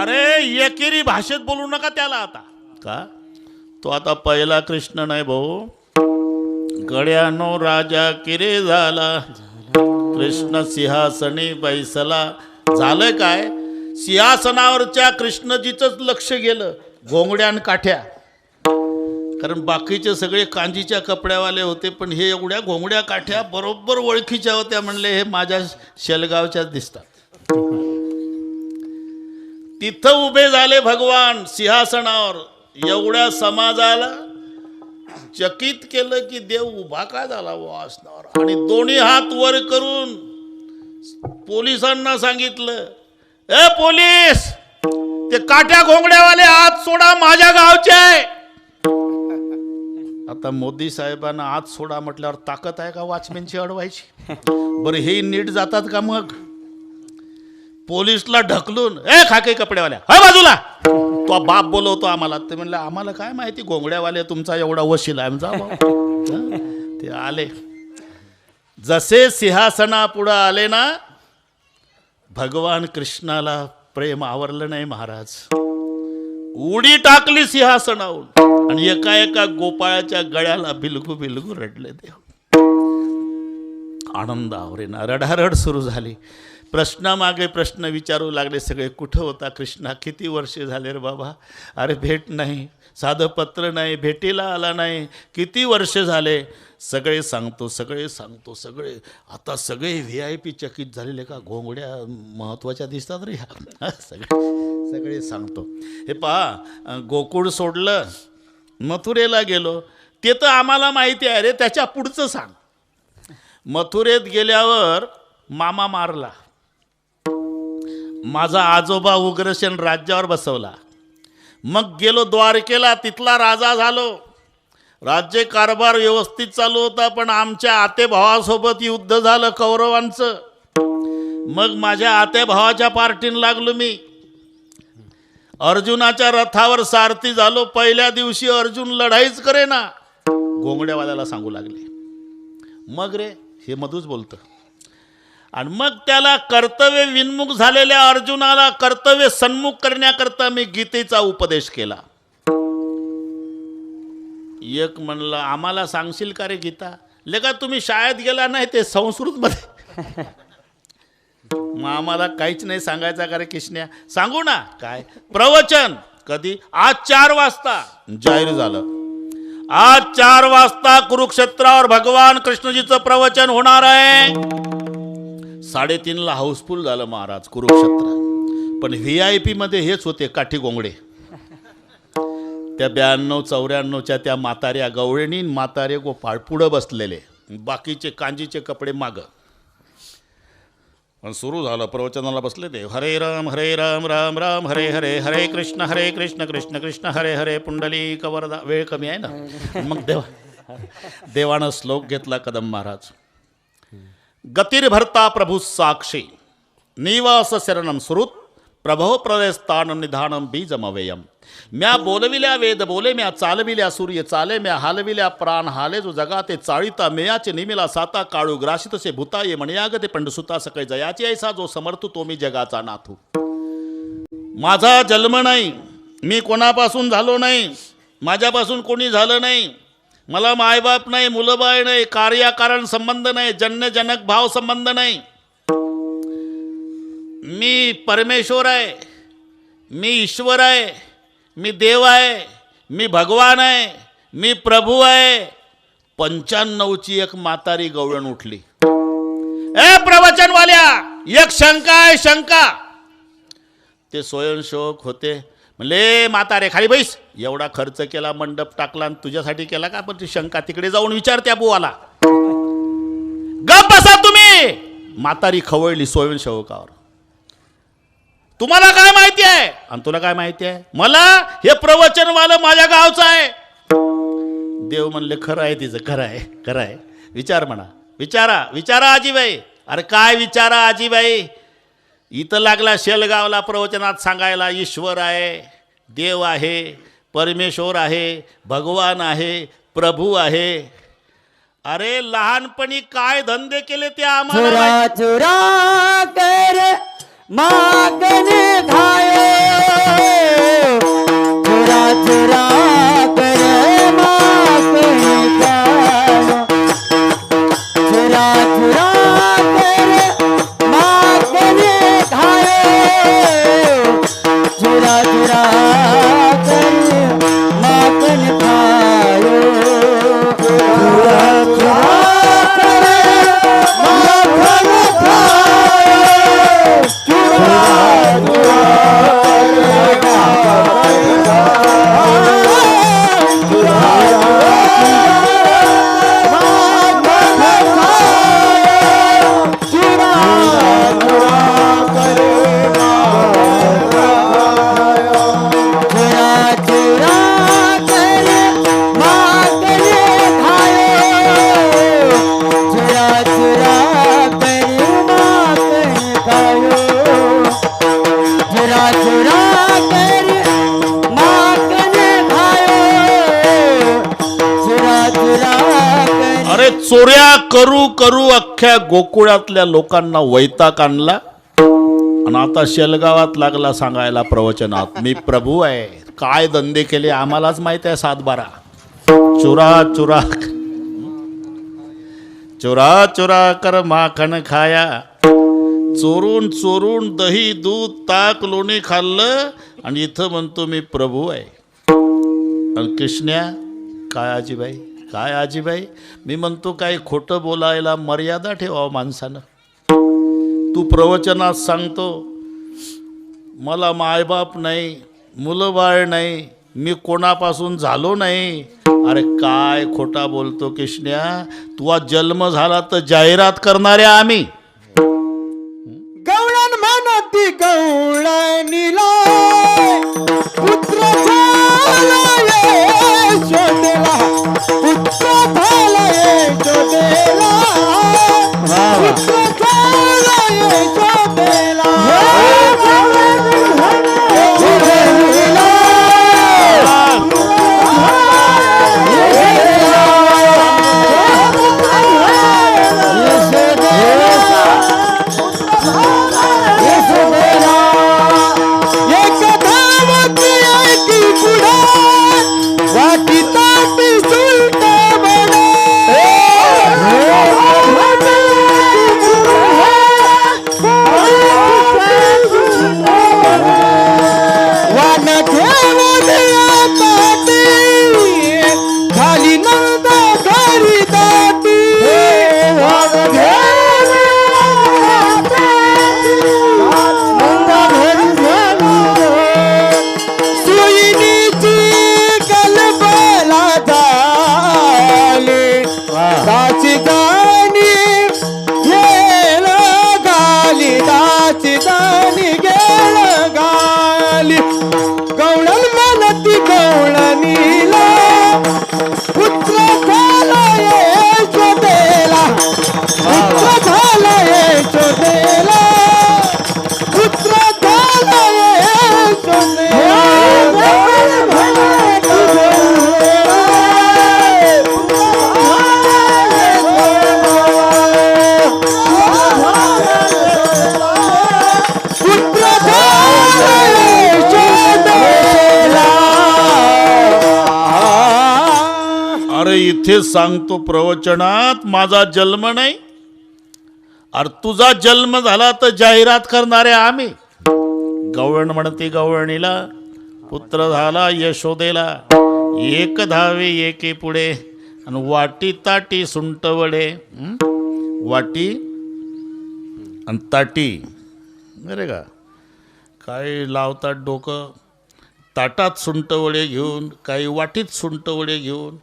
अरे एकेरी भाषेत बोलू नका त्याला आता का तो आता पहिला कृष्ण नाही भाऊ गड्यानो राजा किरे झाला कृष्ण सिंहासनी बैसला झालं काय सिंहासनावरच्या कृष्णजीच लक्ष गेलं घोंगड्यान काठ्या कारण बाकीचे सगळे कांजीच्या कपड्यावाले होते पण हे एवढ्या घोंगड्या काठ्या बरोबर ओळखीच्या होत्या म्हणले हे माझ्या शेलगावच्याच दिसतात तिथं उभे झाले भगवान सिंहासनावर एवढ्या समाजाला चकित केलं की देव उभा का झाला आसनावर आणि दोन्ही हात वर करून पोलिसांना सांगितलं ए पोलीस ते काट्या घोंगड्यावाले हात सोडा माझ्या गावचे आहे आता मोदी साहेबांना हात सोडा म्हटल्यावर ताकद आहे का वॉचमॅनची अडवायची बरं हे नीट जातात का मग पोलिसला ढकलून ए खाके कपड्यावाल्या हा बाजूला तो बाप बोलवतो आम्हाला ते म्हणलं आम्हाला काय माहिती घोंगड्यावाले तुमचा एवढा वशील आहे जा ते आले जसे सिंहासनापुढं आले ना भगवान कृष्णाला प्रेम आवरलं नाही महाराज उडी टाकली सिंहासनावरून आणि एका एका गोपाळाच्या गळ्याला बिलगू बिलगू रडले देव आनंद आवरेना रडारड सुरू झाली प्रश्नामागे प्रश्न विचारू लागले सगळे कुठं होता कृष्णा किती वर्षे झाले रे बाबा अरे भेट नाही साधं पत्र नाही भेटीला आला नाही किती वर्ष झाले सगळे सांगतो सगळे आता सगळे VIP चकित झालेले का घोंगड्या महत्त्वाच्या दिसतात रे सगळे सांगतो हे पहा गोकुळ सोडलं मथुरेला गेलो ते तर आम्हाला माहिती आहे रे त्याच्या पुढचं सांग मथुरेत गेल्यावर मामा मारला माझा आजोबा उग्रसेन राज्यावर बसवला मग गेलो द्वारकेला तिथला राजा झालो राज्य कारभार व्यवस्थित चालू होता पण आमच्या आतेभावासोबत युद्ध झालं कौरवांचं मग माझ्या आतेभावाच्या पार्टीन लागलो मी अर्जुनाच्या रथावर सारथी झालो पहिल्या दिवशी अर्जुन लढाईच करे ना घोंगड्यावाल्याला सांगू लागले मग रे हे मधूच बोलतं आणि मग त्याला कर्तव्य विन्मुख झालेल्या अर्जुनाला कर्तव्य सन्मुख करण्याकरता मी गीतेचा उपदेश केला एक म्हणलं आम्हाला सांगशील का रे गीता लेका तुम्ही शाळेत गेला नाही ते संस्कृतमध्ये मग आम्हाला काहीच नाही सांगायचं का रे किशन्या सांगू ना काय प्रवचन कधी आज 4 वाजता जाहीर झालं आज 4 वाजता कुरुक्षेत्रावर भगवान कृष्णजीचं प्रवचन होणार आहे 3:30 हाऊसफुल झालं महाराज कुरुक्षेत्र पण VIP मध्ये हेच होते काठी गोंगडे त्या 92-94च्या त्या म्हाताऱ्या गवळणी म्हातारे गोपाळ पुढं बसलेले बाकीचे कांजीचे कपडे मागं पण सुरू झालं प्रवचनाला बसले ते हरे राम राम राम हरे हरे हरे कृष्ण कृष्ण कृष्ण हरे हरे पुंडलिक वरदा वेळ कमी आहे ना मग देवानं श्लोक घेतला कदम महाराज गतिर्भर्ता प्रभू साक्षी निवास शरणम सुरुत प्रभो प्रदेस्थान निधानम बीजमवेयम म्या बोलविल्या वेद बोले म्या चालविल्या सूर्य चाले म्या हालविल्या प्राण हाले जो जगाते चाळीता मेयाचे निमिला साता काळू ग्राशितसे भूता ये म्हणयागते पंडसुता सकाळी जयाची ऐसा जो समर्थ तो मी जगाचा नाथू माझा जन्म नाही मी कोणापासून झालो नाही माझ्यापासून कोणी झालं नाही मला मायबाप नाही मुलंबाळ नाही कार्यकारण संबंध नाही जन्यजनक भाव संबंध नाही मी परमेश्वर आहे मी ईश्वर आहे मी देव आहे मी भगवान आहे मी प्रभू आहे 95ची एक म्हातारी गवळण उठली ए प्रवचनवाल्या एक शंका आहे शंका ते स्वयंसेवक होते म्हणले म्हातारे खाली बैस एवढा खर्च केला मंडप टाकला आणि तुझ्यासाठी केला का पण ती शंका तिकडे जाऊन विचार त्या बुवाला गप बसा तुम्ही म्हातारी खवळली स्वयंसेवकावर तुम्हाला काय माहिती आहे आणि तुला काय माहिती आहे? मला हे प्रवचनवालं माझ्या गावचं आहे. देव म्हणले खरं आहे, तिचं खरं आहे, खरं आहे. विचार म्हणा, विचारा आजीबाई. अरे काय विचारा आजीबाई? इथं लागला शेलगावला प्रवचनात सांगायला ईश्वर आहे, देव आहे, परमेश्वर आहे, भगवान आहे, प्रभू आहे. अरे लहानपणी काय धंदे केले ते आम्हाला चुरा माहित. चुरा कर मागन खायो, चुरा चुरा कर मागन खायो, चुरा चुरा कर मागन खायो, चुरा चुरा कर मागन खायो, चुरा चुरा कर मागन खायो, चुरा चुरा अरे चोऱ्या करू करू अख्ख्या गोकुळातल्या लोकांना वैताग आणला आणि आता शेलगावात लागला सांगायला प्रवचनात मी प्रभू आहे. काय धंदे केले आम्हालाच माहित आहे. 7-12 चुरा चुरा चुरा चुरा कर माखन खाया, चोरून चोरून दही दूध ताक लोणी खाल्लं आणि इथं म्हणतो मी प्रभू आहे. आणि कृष्ण्या काय आजीबाई, काय आजीबाई? मी म्हणतो काही खोटं बोलायला मर्यादा ठेवावं माणसानं. तू प्रवचनात सांगतो मला मायबाप नाही, मुलं बाळ नाही, मी कोणापासून झालो नाही. अरे काय खोटा बोलतो कृष्ण्या? तुझा जन्म झाला तर जाहिरात करणारे आम्ही. गवळण म्हणती गवळणीला पुत्र झालाय शोधेला, पुत्र झालाय शोधेला, पुत्र झालाय शोधेला, खाली नंदा घरी दाटी, सुईनीची गलबला झाली, दाची दाणी गेल गाली, दाची दाणी गेल गाली. गवळण म्हणती गवळणीला पुत्र झालाय शोधेला, पुत्र झालाय शोधेला, पुत्र झालाय शोधेला. पुत्र झालाय शोधेला. अरे इथे सांगतो प्रवचनात माझा जन्म नाही. अरे तुझा जन्म झाला तर जाहिरात करणारे आम्ही. गवळण म्हणते गवळणीला पुत्र झाला यशोदेला, एक धावे एके पुढे आणि वाटी ताटी सुंट वडे. वाटी आणि ताटी, अरे का काय लावतात डोकं. ताटात सुंट वडे घेऊन, काही वाटीत सुंट वडे घेऊन.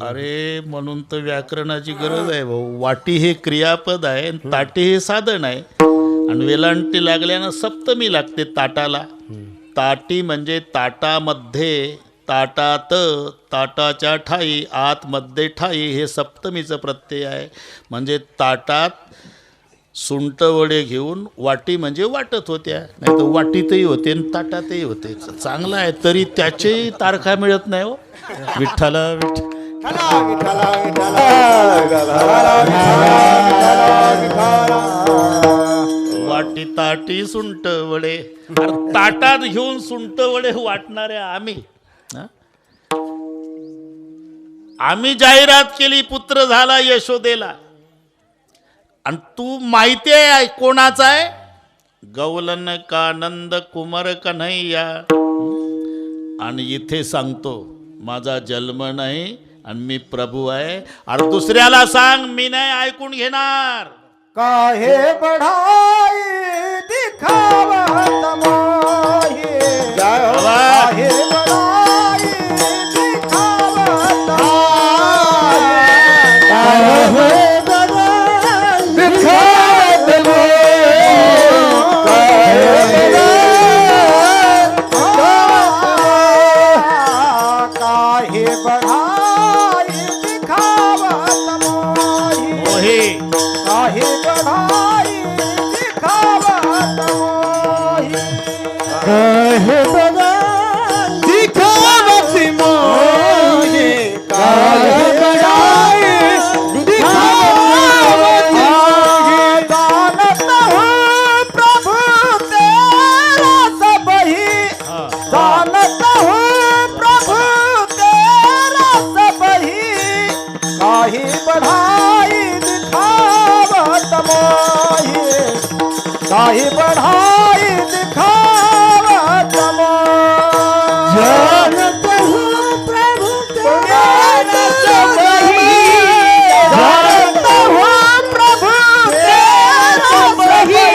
अरे म्हणून तर व्याकरणाची गरज आहे भाऊ. वाटी हे क्रियापद आहे, ताटी हे साधन आहे. आणि वेलांटी लागल्यानं सप्तमी लागते ताटाला. ताटी म्हणजे ताटामध्ये, ताटात, ताटाच्या ठाई, आतमध्ये ठाई, हे सप्तमीचं प्रत्यय आहे. म्हणजे ताटात सुंट वडे घेऊन वाटी म्हणजे वाटत होत्या, नाही तर वाटीतही होते आणि ताटातही होते. चांगलं आहे, तरी त्याचेही तारखा मिळत नाही हो. विठ्ठला वाटी ताटी सुंट वडे. अरे ताटात घेऊन सुंट वडे वाटणारे आम्ही. हं? आम्ही जाहिरात केली पुत्र झाला यशोदेला, आणि तू माहिती आहे कोणाचा आहे? गवलन का नंद कुमार कन्हैया. आणि इथे सांगतो माझा जन्म नाही आणि मी प्रभू आहे. अरे दुसऱ्याला सांग, मी नाही ऐकून घेणार. काहे बढ़ाई दिखावत मोही, काहे बढ़ाई दिखावत मोही, काहे बढ़ाई दिखावत मोही, काहे बढ़ाई दिखावत मोही, काहे बढ़ाई दिखावत मोही, काहे बढ़ाई दिखावत मोही, काहे बढ़ाई दिखावत मोही। जानत हूँ प्रभु तेरा सबही, जानत हूँ प्रभु तेरा सबही, काहे बढ़ाई दिखावत मोही, काहे बढ़ाई दिखावत मोही। जानत हूँ प्रभु तेरा सबही, जानत हूँ प्रभु तेरा सबही,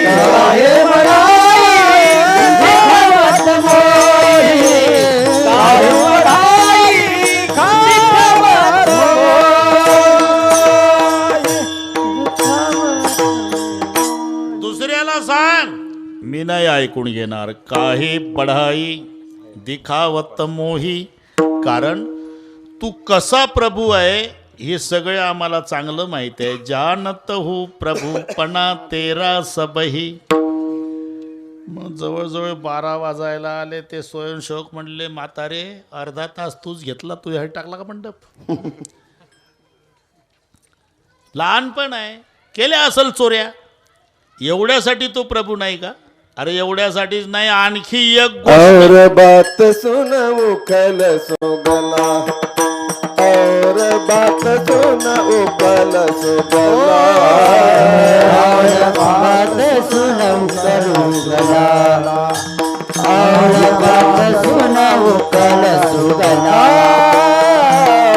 काहे बढ़ाई दिखावत मोही, काहे बढ़ाई दिखावत मोही। दुसऱ्याला सांग, मी नाही ऐकून घेणार. काही बढाई दिखावत मोही. कारण तू कसा प्रभू आहे हे सगळे आम्हाला चांगलं माहित आहे. जानत हो प्रभू पणा तेरा सबही. मग जवळजवळ 12 वाजायला आले. ते स्वयंसेवक म्हणले, म्हातारे अर्धा तास तूच घेतला, तू ह्यात टाकला का मंडप? लहानपण आहे, केल्या असल चोऱ्या. एवढ्यासाठी तो प्रभू नाही का? अरे एवढ्यासाठीच नाही, आणखी एक गोष्ट. और बात सुन उखल सुगला, और बात सुन उखल सुगला, और बात सुन उखल सुगला, और बात सुन उखल सुगला,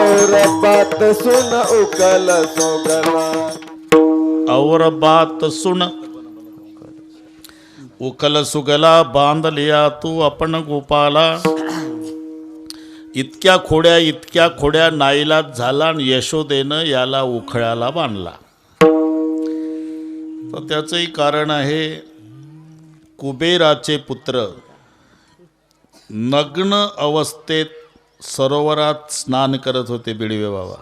और बात सुन उखल सुगला, और बात सुन उकल सुगला, बांध लिया तू आपण गोपाला. इतक्या खोड्या नाईलाज झाला आणि यशोदेनं याला उखळ्याला बांधला. तर त्याचंही कारण आहे. कुबेराचे पुत्र नग्न अवस्थेत सरोवरात स्नान करत होते, बिडवे बाबा.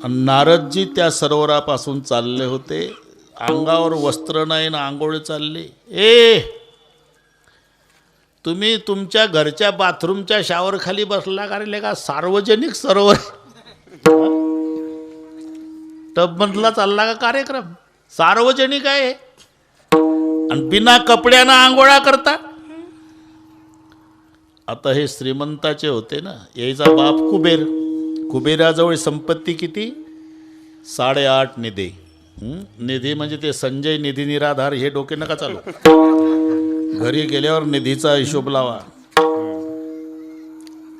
आणि नारदजी त्या सरोवरापासून चालले होते. अंगावर वस्त्र नाही ना आंघोळ चालली. तुम्ही तुमच्या घरच्या बाथरूमच्या शावर खाली बसला का? सार्वजनिक सरोवर टब मधला चालला का कार्यक्रम? सार्वजनिक आहे आणि बिना कपड्यानं आंघोळा करता. आता हे श्रीमंताचे होते ना, याचा बाप कुबेर. कुबेराजवळ संपत्ती किती? 8.5 निधी. निधी म्हणजे ते संजय निधी निराधार हे डोके नका चालू. घरी गेल्यावर निधीचा हिशोब लावा.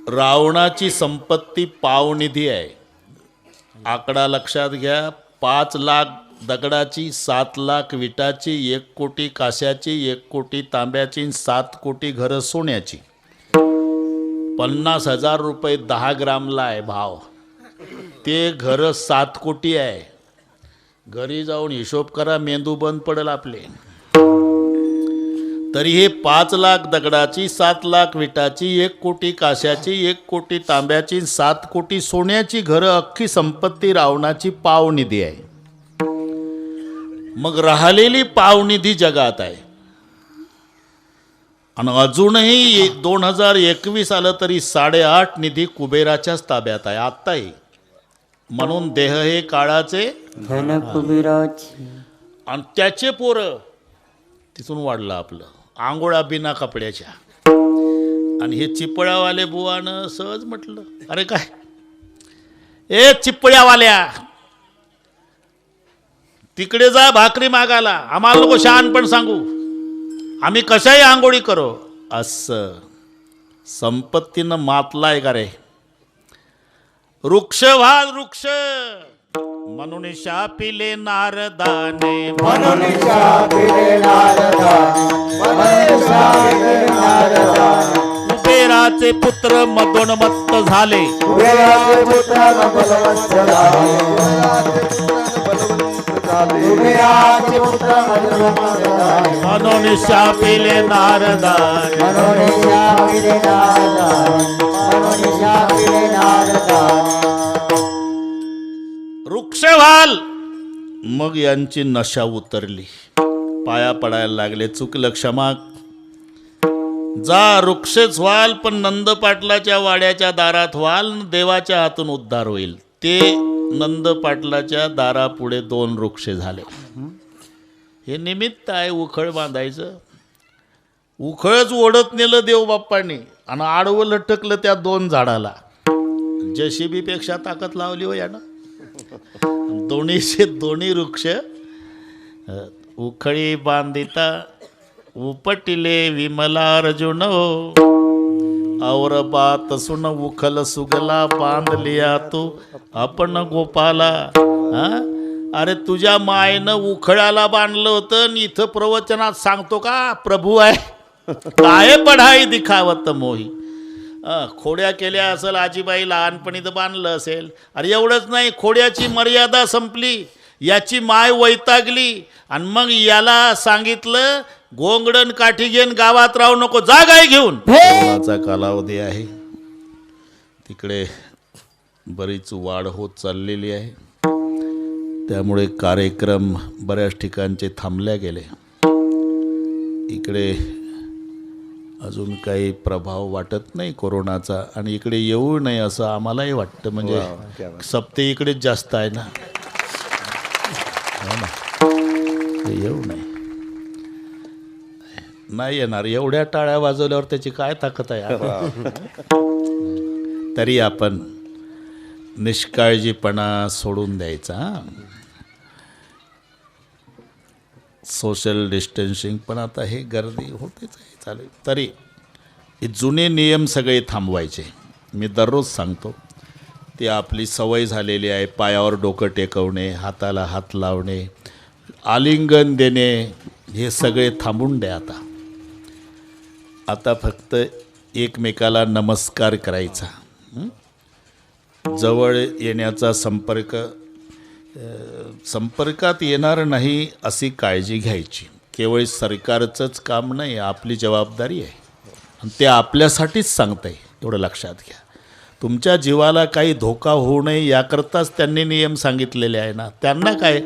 रावणाची संपत्ती पावनिधी आहे. आकडा लक्षात घ्या. 5 लाख दगडाची, 7 लाख विटाची, 1 कोटी काश्याची, 1 कोटी तांब्याची, 7 कोटी घरं सोन्याची. 50,000 रुपये 10 ग्रामला आहे भाव. ते घरं 7 कोटी आहे. घरी जाऊन हिशोब करा, मेंदू बंद पडेल आपले. तरी हे 5 लाख दगडाची, 7 लाख विटाची, 1 कोटी काश्याची, 1 कोटी तांब्याची, 7 कोटी सोन्याची घरं, अख्खी संपत्ती रावणाची पावनिधी आहे. मग राहिलेली पावनिधी जगात आहे. आणि अजूनही 2021 आलं तरी 8.5 निधी कुबेराच्याच ताब्यात आहे आत्ताही. म्हणून देह हे काळाचे धन कुबेराची. आणि त्याचे पोरं तिथून वाढलं आपलं आंघोळा बिना कपड्याच्या. आणि हे चिपळ्यावाले बुवानं सहज म्हटलं, अरे काय ए चिपळ्यावाल्या, तिकडे जा भाकरी मागायला, आम्हाला नको शहाणपण सांगू, आम्ही कशाही आंघोळी करो. असं संपत्तीनं मातलाय का रे. वृक्ष व्हाल वृक्ष म्हणून शापिले नारदाने, म्हणून शापिले नारदाने, म्हणून शापिले नारदाने. कुबेराचे पुत्र मदोन्मत्त झाले, कुबेराचे पुत्र मदोन्मत्त झाले, कुबेराचे पुत्र मदोन्मत्त झाले. म्हणून शापिले नारदाने, म्हणून शापिले नारदाने, म्हणून शापिले नारदाने. वृक्ष व्हाल. मग यांची नशा उतरली, पाया पडायला लागले, चुकलं क्षमा. जा वृक्षच व्हाल, पण नंद पाटलाच्या वाड्याच्या दारात व्हाल, देवाच्या हातून उद्धार होईल. ते नंद पाटलाच्या दारापुढे 2 वृक्ष झाले. हे निमित्त आहे उखळ बांधायचं. उखळच ओढत नेलं देवबाप्पांनी आणि आडवं लटकलं त्या 2 झाडाला. JCB पेक्षा ताकद लावली हो यानं. दोन्ही वृक्ष उखळी बांधिता उपटिले विमला अर्जुन, और बात सुन उखल सुगला बांध लिया तू आपण गोपाला. अरे तुझ्या मायनं उखळाला बांधलं होतं आणि इथं प्रवचनात सांगतो का प्रभू आहे. काय पढाई दिखावत मोही. खोड्या केल्या असेल आजीबाई, लहानपणी तर बांधलं असेल. अरे एवढंच नाही, खोड्याची मर्यादा संपली, याची माय वैतागली आणि मग याला सांगितलं गोंगडन काठी घेऊन गावात राहू नको, जा गाय घेऊन. कोरोनाचा कालावधी आहे, तिकडे बरीच वाढ होत चाललेली आहे. त्यामुळे कार्यक्रम बऱ्याच ठिकाणचे थांबल्या गेले. इकडे अजून काही प्रभाव वाटत नाही कोरोनाचा, आणि इकडे येऊ नये असं आम्हालाही वाटतं. म्हणजे सप्ते इकडेच जास्त आहे ना, हो ना, येऊ नये. नाही येणार, एवढ्या टाळ्या वाजवल्यावर त्याची काय ताकद आहे. तरी आपण निष्काळजीपणा सोडून द्यायचा. सोशल डिस्टन्सिंग, पण आता हे गर्दी होतेच आहे, चालेल. तरी हे जुने नियम सगळे थांबवायचे. मी दररोज सांगतो, ती आपली सवय झालेली आहे. पायावर डोकं टेकवणे, हाताला हात लावणे, आलिंगन देणे, हे सगळे थांबून द्या. आता फक्त एकमेकाला नमस्कार करायचा. जवळ येण्याचा संपर्कात येणार नाही अशी काळजी घ्यायची. केवळ सरकारचंच काम नाही, आपली जबाबदारी आहे. आणि ते आपल्यासाठीच सांगत आहे, एवढं लक्षात घ्या. तुमच्या जीवाला काही धोका होऊ नये याकरताच त्यांनी नियम सांगितलेले आहे ना. त्यांना काय,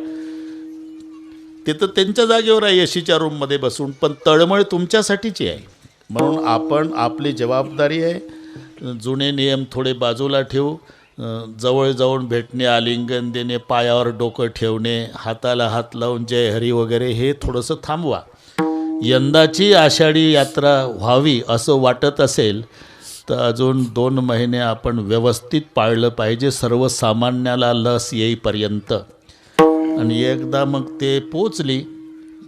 ते तर त्यांच्या जागेवर आहे एसीच्या रूममध्ये बसून, पण तळमळ तुमच्यासाठीची आहे. म्हणून आपण आपली जबाबदारी आहे, जुने नियम थोडे बाजूला ठेवू. जवळ जाऊन भेटणे, आलिंगन देणे, पायावर डोकं ठेवणे, हाताला हात लावून जय हरी वगैरे हे थोडंसं थांबवा. यंदाची आषाढी यात्रा व्हावी असं वाटत असेल तर अजून 2 महिने आपण व्यवस्थित पाळलं पाहिजे, सर्वसामान्याला लस येईपर्यंत. आणि एकदा मग ते पोचली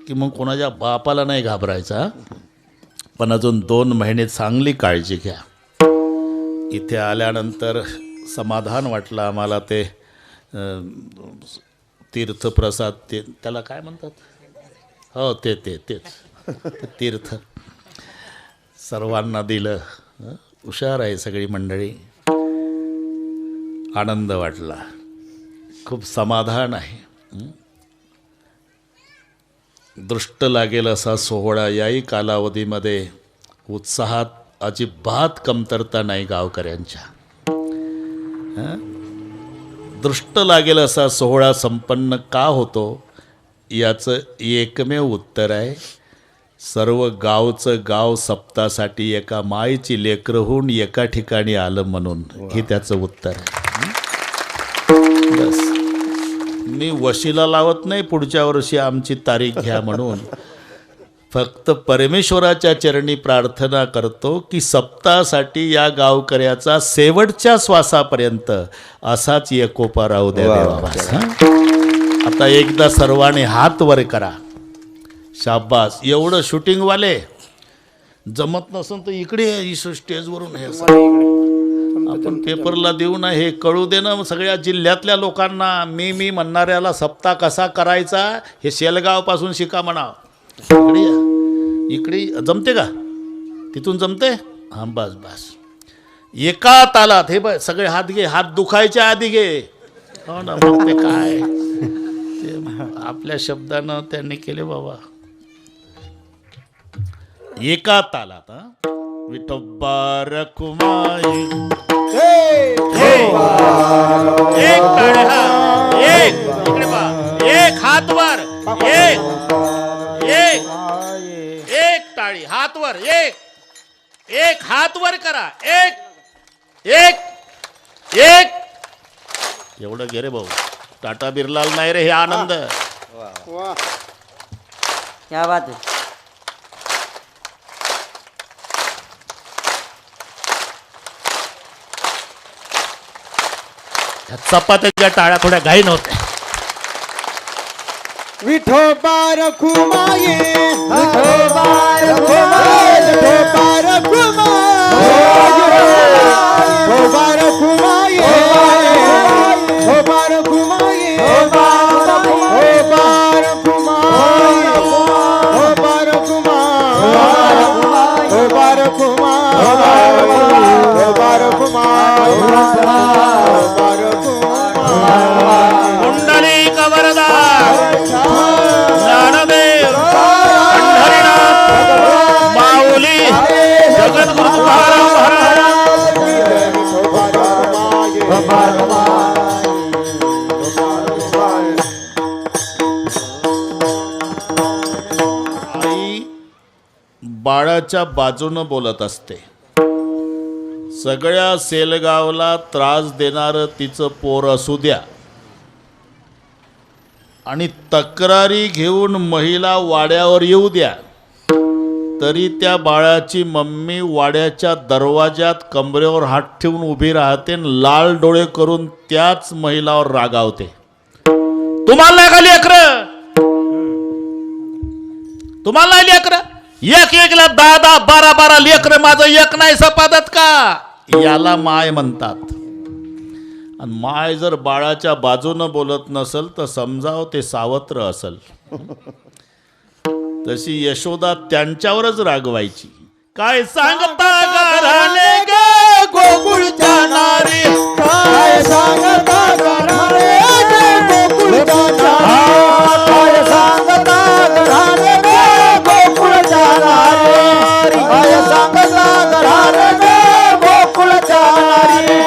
की मग कोणाच्या बापाला नाही घाबरायचा. पण अजून 2 महिने चांगली काळजी घ्या. इथे आल्यानंतर समाधान वाटलं आम्हाला. ते तीर्थप्रसाद, ते त्याला काय म्हणतात, हो तेच तीर्थ सर्वांना दिलं. हुशार आहे सगळी मंडळी. आनंद वाटला, खूप समाधान आहे. दृष्ट लागेल असा सोहळा याही कालावधीमध्ये उत्साहात अजिबात कमतरता नाही गावकऱ्यांच्या. दृष्ट लागेल असा सोहळा संपन्न का होतो याचं एकमेव उत्तर आहे, सर्व गावचं गाव सप्तासाठी एका मायेची लेकरं होऊन एका ठिकाणी आलं म्हणून. हे त्याचं उत्तर आहे. बस. मी वशीला लावत नाही पुढच्या वर्षी आमची तारीख घ्या म्हणून. फक्त परमेश्वराच्या चरणी प्रार्थना करतो की सप्तासाठी या गावकऱ्याचा शेवटच्या श्वासापर्यंत असाच एकोपा राहू द्या देवावास. आता एकदा सर्वांनी हात वर करा. शाबास. एवढं शूटिंगवाले जमत नसेल तर इकडे स्टेजवरून हे आपण पेपरला देऊ ना, हे कळू दे ना सगळ्या जिल्ह्यातल्या लोकांना. मी म्हणणाऱ्याला सप्ताह कसा करायचा हे शेलगावपासून शिका म्हणा. इकडे या. इकडे जमते का? तिथून जमते? हां बस बस. एका तालात हे बघ सगळे हात घे. हात दुखायच्या आधी घे. हो ना. मग ते काय ते आपल्या शब्दानं त्यांनी केले बाबा. एका तालात. विठोबा रखुमाई एक टाळे. हा एक इकडे पहा. एक हात वर. एक एक टाळी हात वर. एक हात वर करा. एक एवढं घे रे भाऊ. टाटा बिर्लाल नाही रे हे आनंद. क्या बात है. चपात्याच्या टाळ्या थोड्या घाई नव्हत्या. विठोबा रखुमाये विठोबा रखुमाये विठोबा रखुमाये विठोबा रखुमाये विठोबा रखुमाये विठोबा रखुमाये विठोबा रखुमाये विठोबा कुंडली कवरदा ज्ञानदेव पंढरीनाथ माऊली जगद्गुरु तुकाराम आई बाळाच्या बाजूनं बोलत असते. सगळ्या सेलगावला त्रास देणारं तिचं पोर असू द्या आणि तक्रारी घेऊन महिला वाड्यावर येऊ द्या, तरी त्या बाळाची मम्मी वाड्याच्या दरवाजात कमरेवर हात ठेवून उभी राहते आणि लाल डोळे करून त्याच महिलावर रागावते. तुम्हाला नाही का लेकरं? तुम्हाला नाही लेकरं? एक एकला 10-10 12-12 लेकरं माझं एक नाही सपादत का? याला माय म्हणतात. आणि माय जर बाळाच्या बाजूनं बोलत नसल तर समजाव ते सावत्र असल. तशी यशोदा त्यांच्यावरच रागवायची. काय सांगता घराणे गे गोकुळच्या नारी, काय सांगता घराणे गे गोकुळच्या नारी, काय सांगता घराणे गे गोकुळच्या नारी, काय सांगता घराणे गे गोकुळच्या नारी.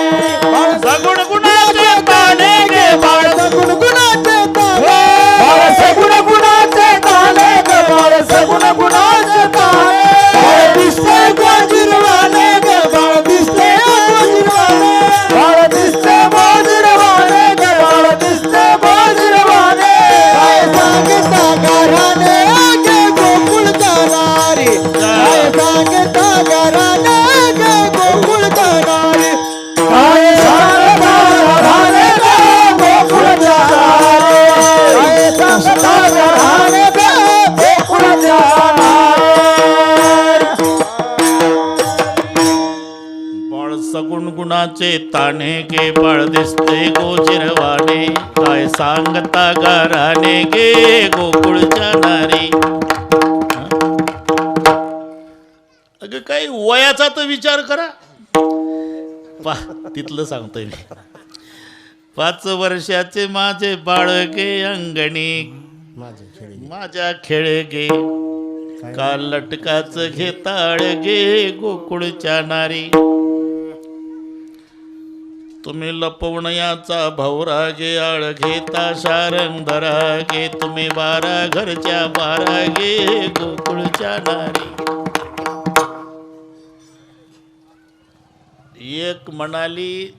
सगुण गुणाचे ताणे गे बाळ, सगुण गुणाचे ताणे, बाळ सगुण गुणाचे ताणे ग, बाळ सगुण गुणाचे ताणे. बाळ दिसते गोजिरवाणे ग, बाळ दिसते गोजिरवाणे, बाळ दिसते गोजिरवाणे ग, बाळ दिसते गोजिरवाणे. काय सांगता घराणे गे गोकुळच्या नारी, काय सांगता घराणे गे गोकुळच्या नारी, काय सांगता घराणे गे गोकुळच्या नारी, काय सांगता घराणे गे गोकुळच्या नारी. बाळ सगुण गुणाचे ताणे गे बाळ दिसते गोजिरवाणे, काय सांगता घराणे गे गोकुळच्या नारी. अगं काही वयाचा तर विचार करा. तिथलं सांगतोय मी. 5 वर्षाचे माझे बाळके अंगणी माझे खेळ माझ्या खेळे गे का लटकाच घेताळ गे गोकुळच्या नारी. तुम्ही लपवण याचा भवरा गे आळ घेता शारंग धरा गे. तुम्ही 12 घरच्या 12 गे गोकुळच्या नारी. एक म्हणाली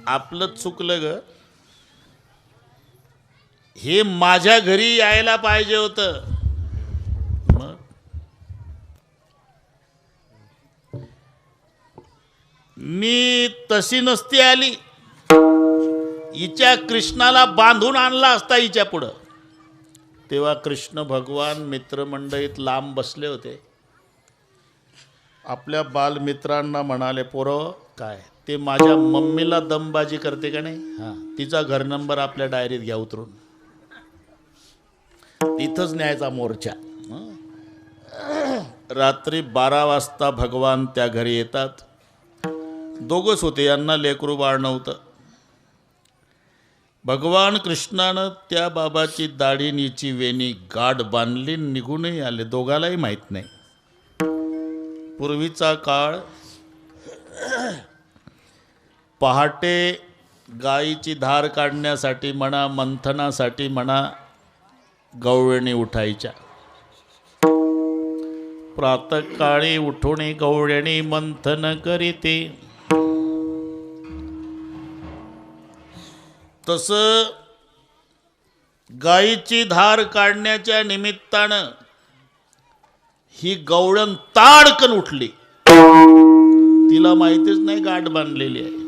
आपलं चुकलं ग, हे माझ्या घरी यायला पाहिजे होतं. मग मी तशी नसती आली, हिच्या कृष्णाला बांधून आणला असता हिच्या पुढं. तेव्हा कृष्ण भगवान मित्रमंडळीत लांब बसले होते. आपल्या बालमित्रांना म्हणाले, पोरं काय ते माझ्या मम्मीला दमबाजी करते का नाही, हां तिचा घर नंबर आपल्या डायरीत घ्या उतरून, तिथंच न्यायचा मोर्चा. रात्री 12 वाजता भगवान त्या घरी येतात. दोघंच होते, यांना लेकरू बाळ नव्हतं. भगवान कृष्णानं त्या बाबाची दाढी नीची वेणी गाठ बांधली, निघूनही आले. दोघालाही माहीत नाही. पूर्वीचा काळ, पहाटे गाईची धार काढण्यासाठी म्हणा, मंथनासाठी म्हणा, गवळणी उठायच्या. प्रातःकाळी उठून गवळणी मंथन करीते. तसं गाईची धार काढण्याच्या निमित्तानं ही गवळण ताडकन उठली. तिला माहितीच नाही गाठ बांधलेली आहे.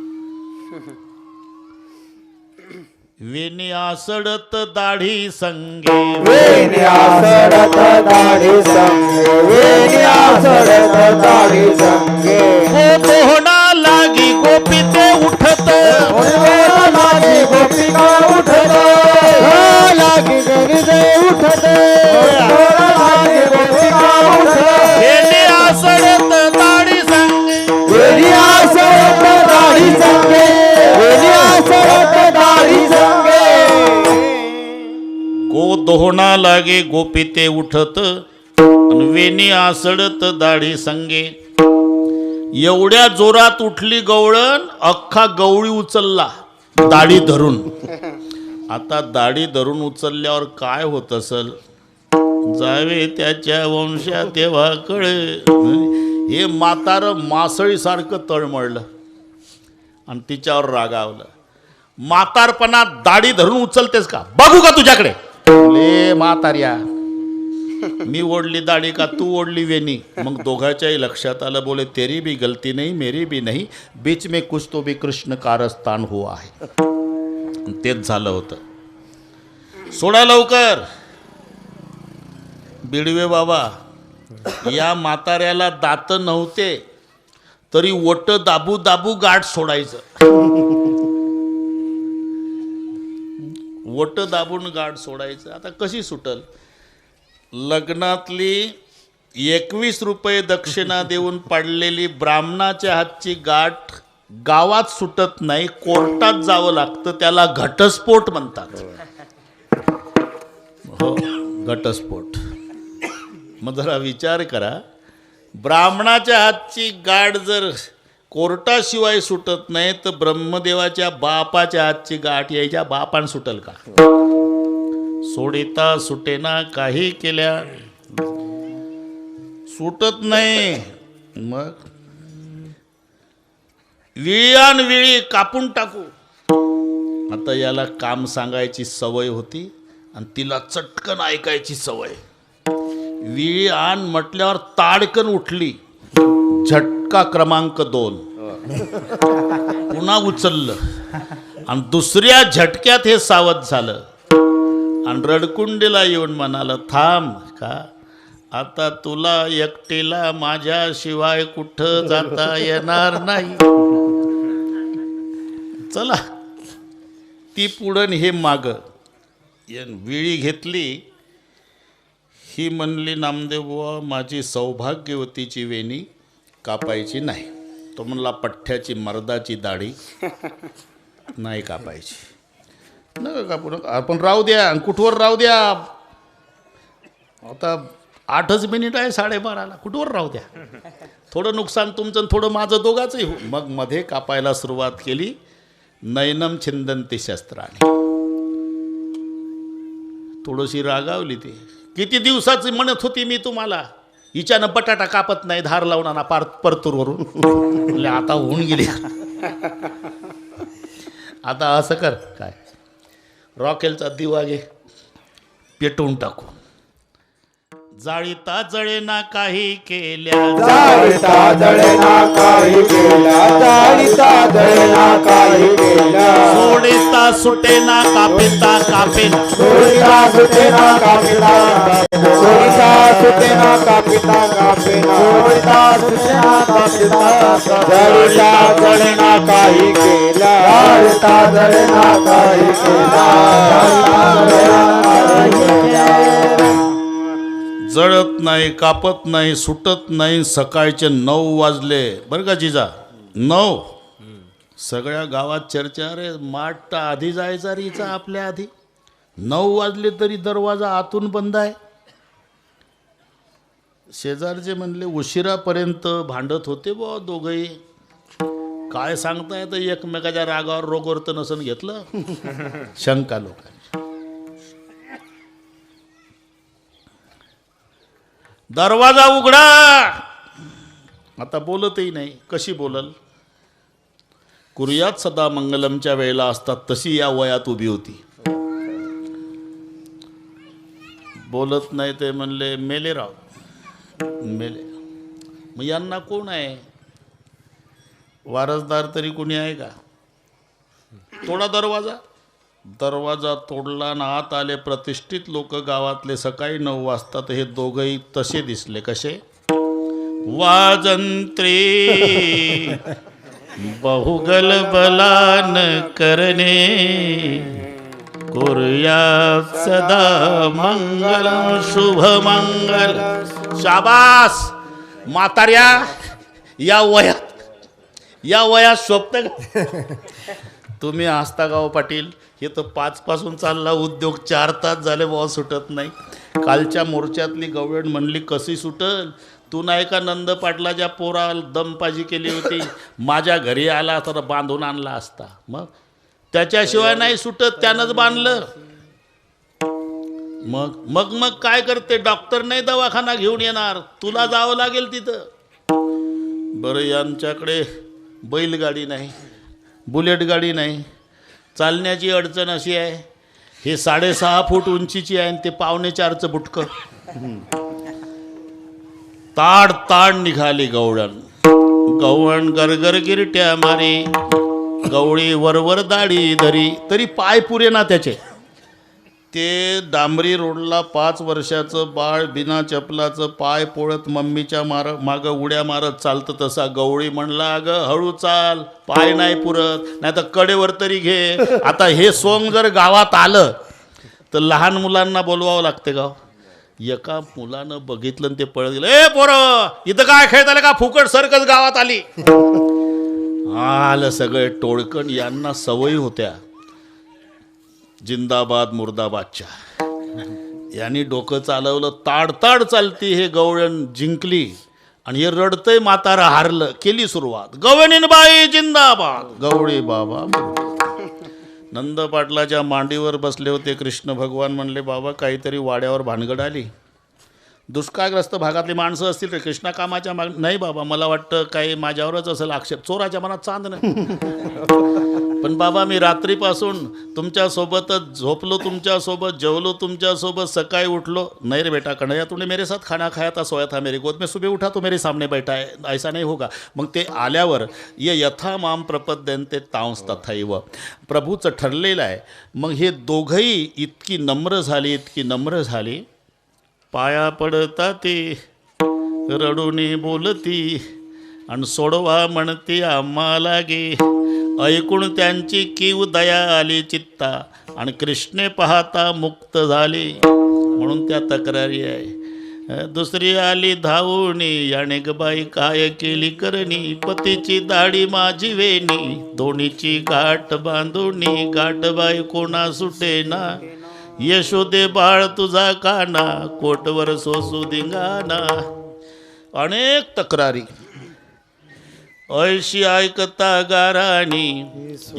वेणी आसडत दाढी संगे, वेण्या सडत दाढी संगे, वेण्या सडत दाढी संगे. पोहणा लागी गोपी ते उठत, लागी गोपिका उठत, लागी गरीजे उठत, लागी गोपिका उठत. वेणी आसडत दाढी संगे, वेण्या सडत दाढी संगे, वेण्या सडत दाढी संगे. गो दोहणा लागे गोपी ते उठत, अन वेणी आसडत दाढी संगे. एवढ्या जोरात उठली गवळण, अख्खा गवळी उचलला दाढी धरून. आता दाढी धरून उचलल्यावर काय होत असल, जावे त्याच्या वंशा तेव्हा कळे. हे म्हातारं मासळीसारखं तळमळलं आणि तिच्यावर रागावलं. म्हातारपणात दाढी धरून उचलतेस का, बघू का तुझ्याकडे. ले म्हातार्या, मी ओढली दाढी का तू ओढली वेणी. मग दोघांच्याही लक्षात आलं, बोले तेरी भी गलती नहीं मेरी भी नहीं, बीच में कुछ तो भी कृष्ण कारस्थान हुआ है. तेच झालं होतं. सोडा लवकर. बिडवे बाबा, या म्हाताऱ्याला दात नव्हते तरी वट दाबू दाबू गाठ सोडायचं. वट दाबून गाठ सोडायचं. आता कशी सुटल. लग्नातली 21 रुपये दक्षिणा देऊन पाडलेली ब्राह्मणाच्या हातची गाठ गावात सुटत नाही, कोर्टात जावं लागतं. त्याला घटस्फोट म्हणतात. हो, घटस्फोट. मग जरा विचार करा, ब्राह्मणाच्या हातची गाठ जर कोर्टाशिवाय सुटत नाही तर ब्रह्मदेवाच्या बापाच्या हातची गाठ यायच्या बापान सुटल का. सोडिता सुटेना काही केल्या सुटत नाही. मग विळ्यान विळी कापून टाकू. आता याला काम सांगायची सवय होती आणि तिला चटकन ऐकायची सवय. विळी आण म्हटल्यावर ताडकन उठली. झटका क्रमांक 2. पुन्हा उचललं आणि दुसऱ्या झटक्यात हे सावध झालं आणि रडकुंडीला येऊन म्हणालं, थांब का, आता तुला एकटीला माझ्याशिवाय कुठं जाता येणार नाही. चला. ती पुढं हे माग. विळी घेतली. ही म्हणली, नामदेव बुवा माझी सौभाग्यवतीची वेणी कापायची नाही. तो म्हणला, पठ्ठ्याची मर्दाची दाढी नाही कापायची. नका कापू नका, आपण राहू द्या. कुठवर राहू द्या, आता 8च मिनिट आहे 12:30ला, कुठवर राहू द्या. थोडं नुकसान तुमचं आणि थोडं माझं दोघांचंही हो. मग मध्ये कापायला सुरुवात केली. नयनम छिंदंती शस्त्राने. थोडीशी रागावली ती. किती दिवसाची म्हणत होती मी तुम्हाला, हिच्यानं बटाटा कापत नाही, धार लावून आणा परतूरवरून. म्हणले आता होऊन गेली. आता असं कर, काय रॉकेलचा दिवा घे, पेटवून टाकू. जाळीता जळेना काही केल्या, जाळीता जळेना काही केल्या, जाळीता जळेना काही केल्या, सोडिता सुटेना कापिता कापेना, सोडिता सुटेना कापिता कापेना, सोडिता सुटेना कापिता कापेना, सोडिता सुटेना कापिता कापेना, जाळीता जळेना काही केल्या, जाळीता जळेना काही केल्या, जाळीता जळेना काही केल्या. जळत नाही, कापत नाही, सुटत नाही. सकाळचे 9 वाजले बरं का जिजा, 9. सगळ्या गावात चर्चा, अरे माठ आधी जायचा रीचा आपल्या आधी. 9 वाजले तरी दरवाजा आतून बंद आहे. शेजारचे म्हणले उशिरापर्यंत भांडत होते बुवा दोघंही. काय सांगताय तर एकमेकाच्या रागावर रोगवर तर नसन घेतलं. शंका लोकांची. दरवाजा उघडा. आता बोलतही नाही, कशी बोलल. कुर्यात सदा मंगलमच्या वेळेला असतात तशी या वयात उभी होती. बोलत नाही ते म्हणले मेले राव, मेले. मग यांना कोण आहे, वारसदार तरी कोणी आहे का. तोडा दरवाजा. दरवाजा तोडला आणि आत आले प्रतिष्ठित लोक गावातले. सकाळी 9 वाजता तर हे दोघंही तसे दिसले. कसे, वाजंत्री बहुगल बलान करणे, कुर्यात सदा मंगल शुभ मंगल. शाबास म्हाताऱ्या, या वयात शोभत का. तुम्ही हसता गाव पाटील. हे तर 5 पासून चालला उद्योग, 4 तास झाले बुवा सुटत नाही. कालच्या मोर्चातली गवळण म्हणली कशी सुटल. तू नाही का नंद पाटलाच्या पोरा दमपाजी केली होती, माझ्या घरी आला तर बांधून आणला असता. मग त्याच्याशिवाय नाही सुटत, त्यानंच बांधलं. मग मग मग काय करते, डॉक्टर नाही दवाखाना घेऊन येणार, तुला जावं लागेल तिथं. बरं यांच्याकडे बैलगाडी नाही, बुलेट गाडी नाही, चालण्याची अडचण अशी आहे. हे 6.5 फूट उंचीची आहे आणि ते 4.25चं बुटकं. ताड ताड निघाली गवळण. गवळण गरगर गिरट्या मारी, गवळी वरवर दाढी धरी, तरी पाय पुरे ना त्याचे. ते डांबरी रोडला 5 वर्षाचं बाळ बिना चपलाचं पाय पोळत मम्मीच्या मागं उड्या मारत चालतं तसा गवळी म्हणला, अगं हळू चाल, पाय नाही पुरत, नाही तर कडेवर तरी घे. आता हे सोंग जर गावात आलं तर लहान मुलांना बोलवावं लागते गाव. एका मुलानं बघितलं आणि ते पळत गेलं, ए पोरं इथं काय खेळत आले का, फुकट सर्कस गावात आली. आलं सगळे टोळकण. यांना सवयी होत्या जिंदाबाद मुर्दाबादच्या. यांनी डोकं चालवलं, ताडताड चालती. हे गवळण जिंकली आणि हे रडतंय म्हातारा हारलं. केली सुरुवात, गवळणीबाई जिंदाबाद, गवळी बाबा. नंद पाटलाच्या मांडीवर बसले होते कृष्ण भगवान. म्हणले बाबा काहीतरी वाड्यावर भानगड आली, दुष्काळग्रस्त भागातली माणसं असतील रे, कृष्णा कामाच्या नाही बाबा, मला वाटतं काही माझ्यावरच असेल आक्षेप, चोराच्या मनात चांद नाही. पण बाबा मी रात्रीपासून तुमच्यासोबतच झोपलो, तुमच्यासोबत जेवलो, तुमच्यासोबत सकाळी उठलो. नहीं रे बेटा कन्हैया, तूने मेरे साथ खाना खाया था, सोया था मेरी गोद में, सुबह उठा तो मेरे सामने बैठा है, ऐसा नहीं होगा. मग ते आल्यावर ये यथा माम प्रपद्यन्ते तांस तथैव, प्रभूचं ठरलेलं आहे. मग हे दोघंही इतकी नम्र झाली, इतकी नम्र झाली. पाया पडता ती, रडूनी बोलती आणि सोडवा म्हणती आम्हाला गे. ऐकून त्यांची कीव दया आली चित्ता आणि कृष्णे पाहता मुक्त झाली. म्हणून त्या तक्रारी आहे. दुसरी आली धावूनी, याने गबाई काय केली करणी, पतीची दाढी माझी वेणी, दोन्हीची गाठ बांधूनी, गाठ बाई कोणा सुटेना, यशोदे बाळ तुझा काना कोटवर सोसू धिंगाणा. अनेक तक्रारी ऐशी ऐकता गाराणी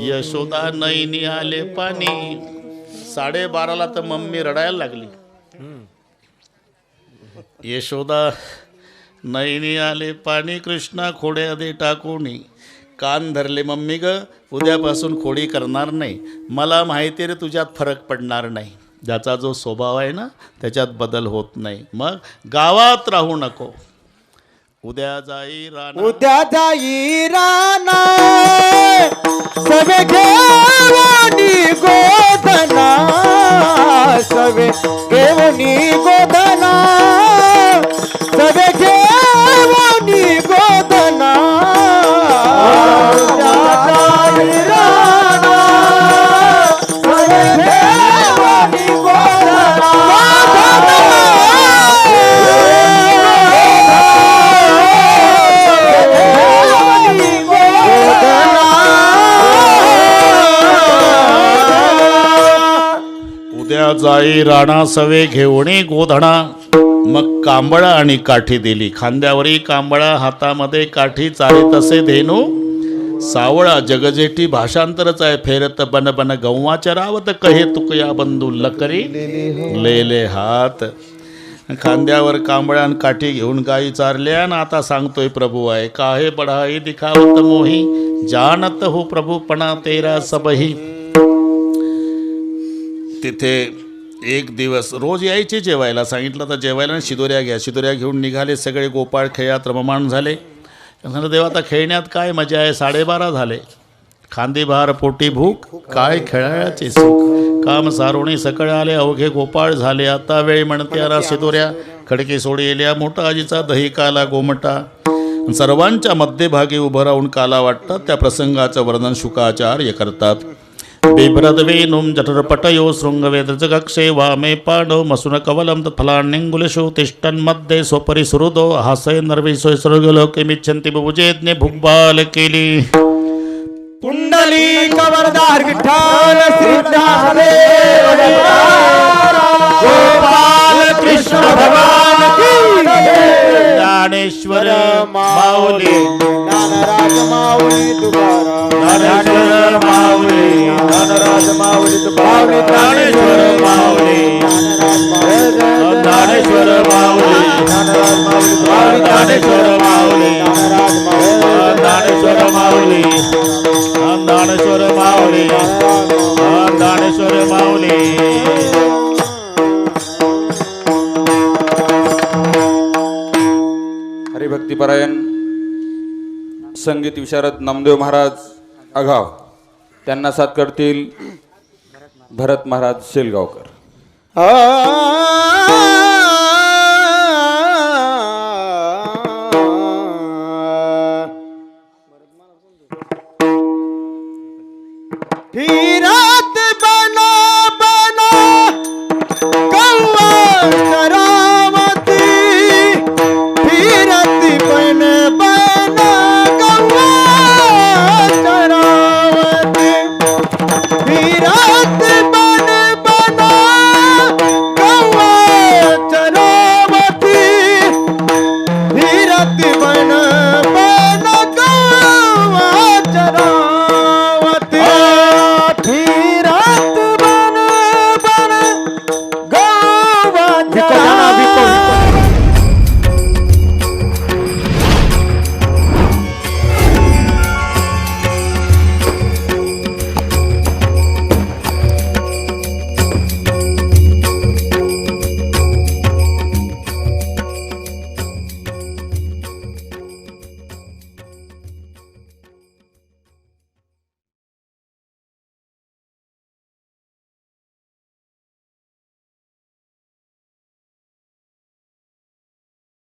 यशोदा नैनी आले पाणी. 12:30 तर मम्मी रडायला लागली. यशोदा नैनी आले पाणी कृष्णा खोड्या दे टाकूनी. कान धरले मम्मी ग उद्यापासून खोडी करणार नाही. मला माहिती रे तुझ्यात फरक पडणार नाही. ज्याचा जो स्वभाव आहे ना त्याच्यात बदल होत नाही. मग गावात राहू नको. उद्या जाई राणा उद्या जाई राणा सवे घेवनी गोधना सवे घेवनी गोधना सवे घेवनी गोधना. उद्या जाई राणा सवे घेवनी गोधना. उद्या जाई राणा सवे घेऊणी गोधणा. मग कांबळा आणि काठी दिली. खांद्यावरी कांबळा हातामध्ये काठी चाले तसे धेनू सावळा. जगजेठी भाषांतरच आहे. फेरत बन बन गौवाच्या रावत कहे तुकया बंधू लकरी लेले हात. खांद्यावर कांबळा आणि काठी घेऊन गायी चारल्या. आणि आता सांगतोय प्रभू आहे काहे बढाई दिखावत मोही जानत हो प्रभू पणा तेरा सबही. तिथे एक दिवस रोज यायचे जेवायला. सांगितलं तर जेवायला शिदोऱ्या घ्या. शिदोऱ्या घेऊन निघाले सगळे. गोपाळ खेळात रममाण झाले. म्हणलं देवा आता खेळण्यात काय मजा आहे. 12:30 झाले. खांदी भार पोटी भूक काय खेळायचे सुख. काम सारोणी सकळ आले अवघे गोपाळ झाले. आता वेळ म्हणते आला शिदोऱ्या खडकी सोडी येल्या. मोठा आजीचा दही काला गोमटा. सर्वांच्या मध्यभागी उभं राहून काला वाटतात. त्या प्रसंगाचं वर्णन शुकाचार्य करतात. बिभ्रद वेणुं जठरपटयो शृंगवेद्रज कक्षे वामे पाडो मसून कवलं तत्फलान्यंगुलशो तिष्ठन् मध्ये स्वपरि सुहृदो हासय नर्विसो स्वर्गलोके मिच्छन्ति बुभुजेज्ञे भुग्बाल केली. कुंडली कवरदार विठ्ठल श्रीनाथ देव गोपाल कृष्ण भगवान की जय. ज्ञानेश्वर माऊली ज्ञानराज माऊली तुकाराम. ज्ञानेश्वर माऊली ज्ञानराज माऊली तुकाराम. ज्ञानेश्वर माऊली ज्ञानेश्वर माऊली ज्ञानराज माऊली ज्ञानेश्वर माऊली ज्ञानराज माऊली ज्ञानेश्वर माऊली ज्ञानेश्वर माऊली ज्ञानेश्वर माऊली. हरिभक्तीपरायण संगीत विशारद नामदेव महाराज आघाव त्यांना साथ करतील भरत महाराज शेलगावकर. फिरत बन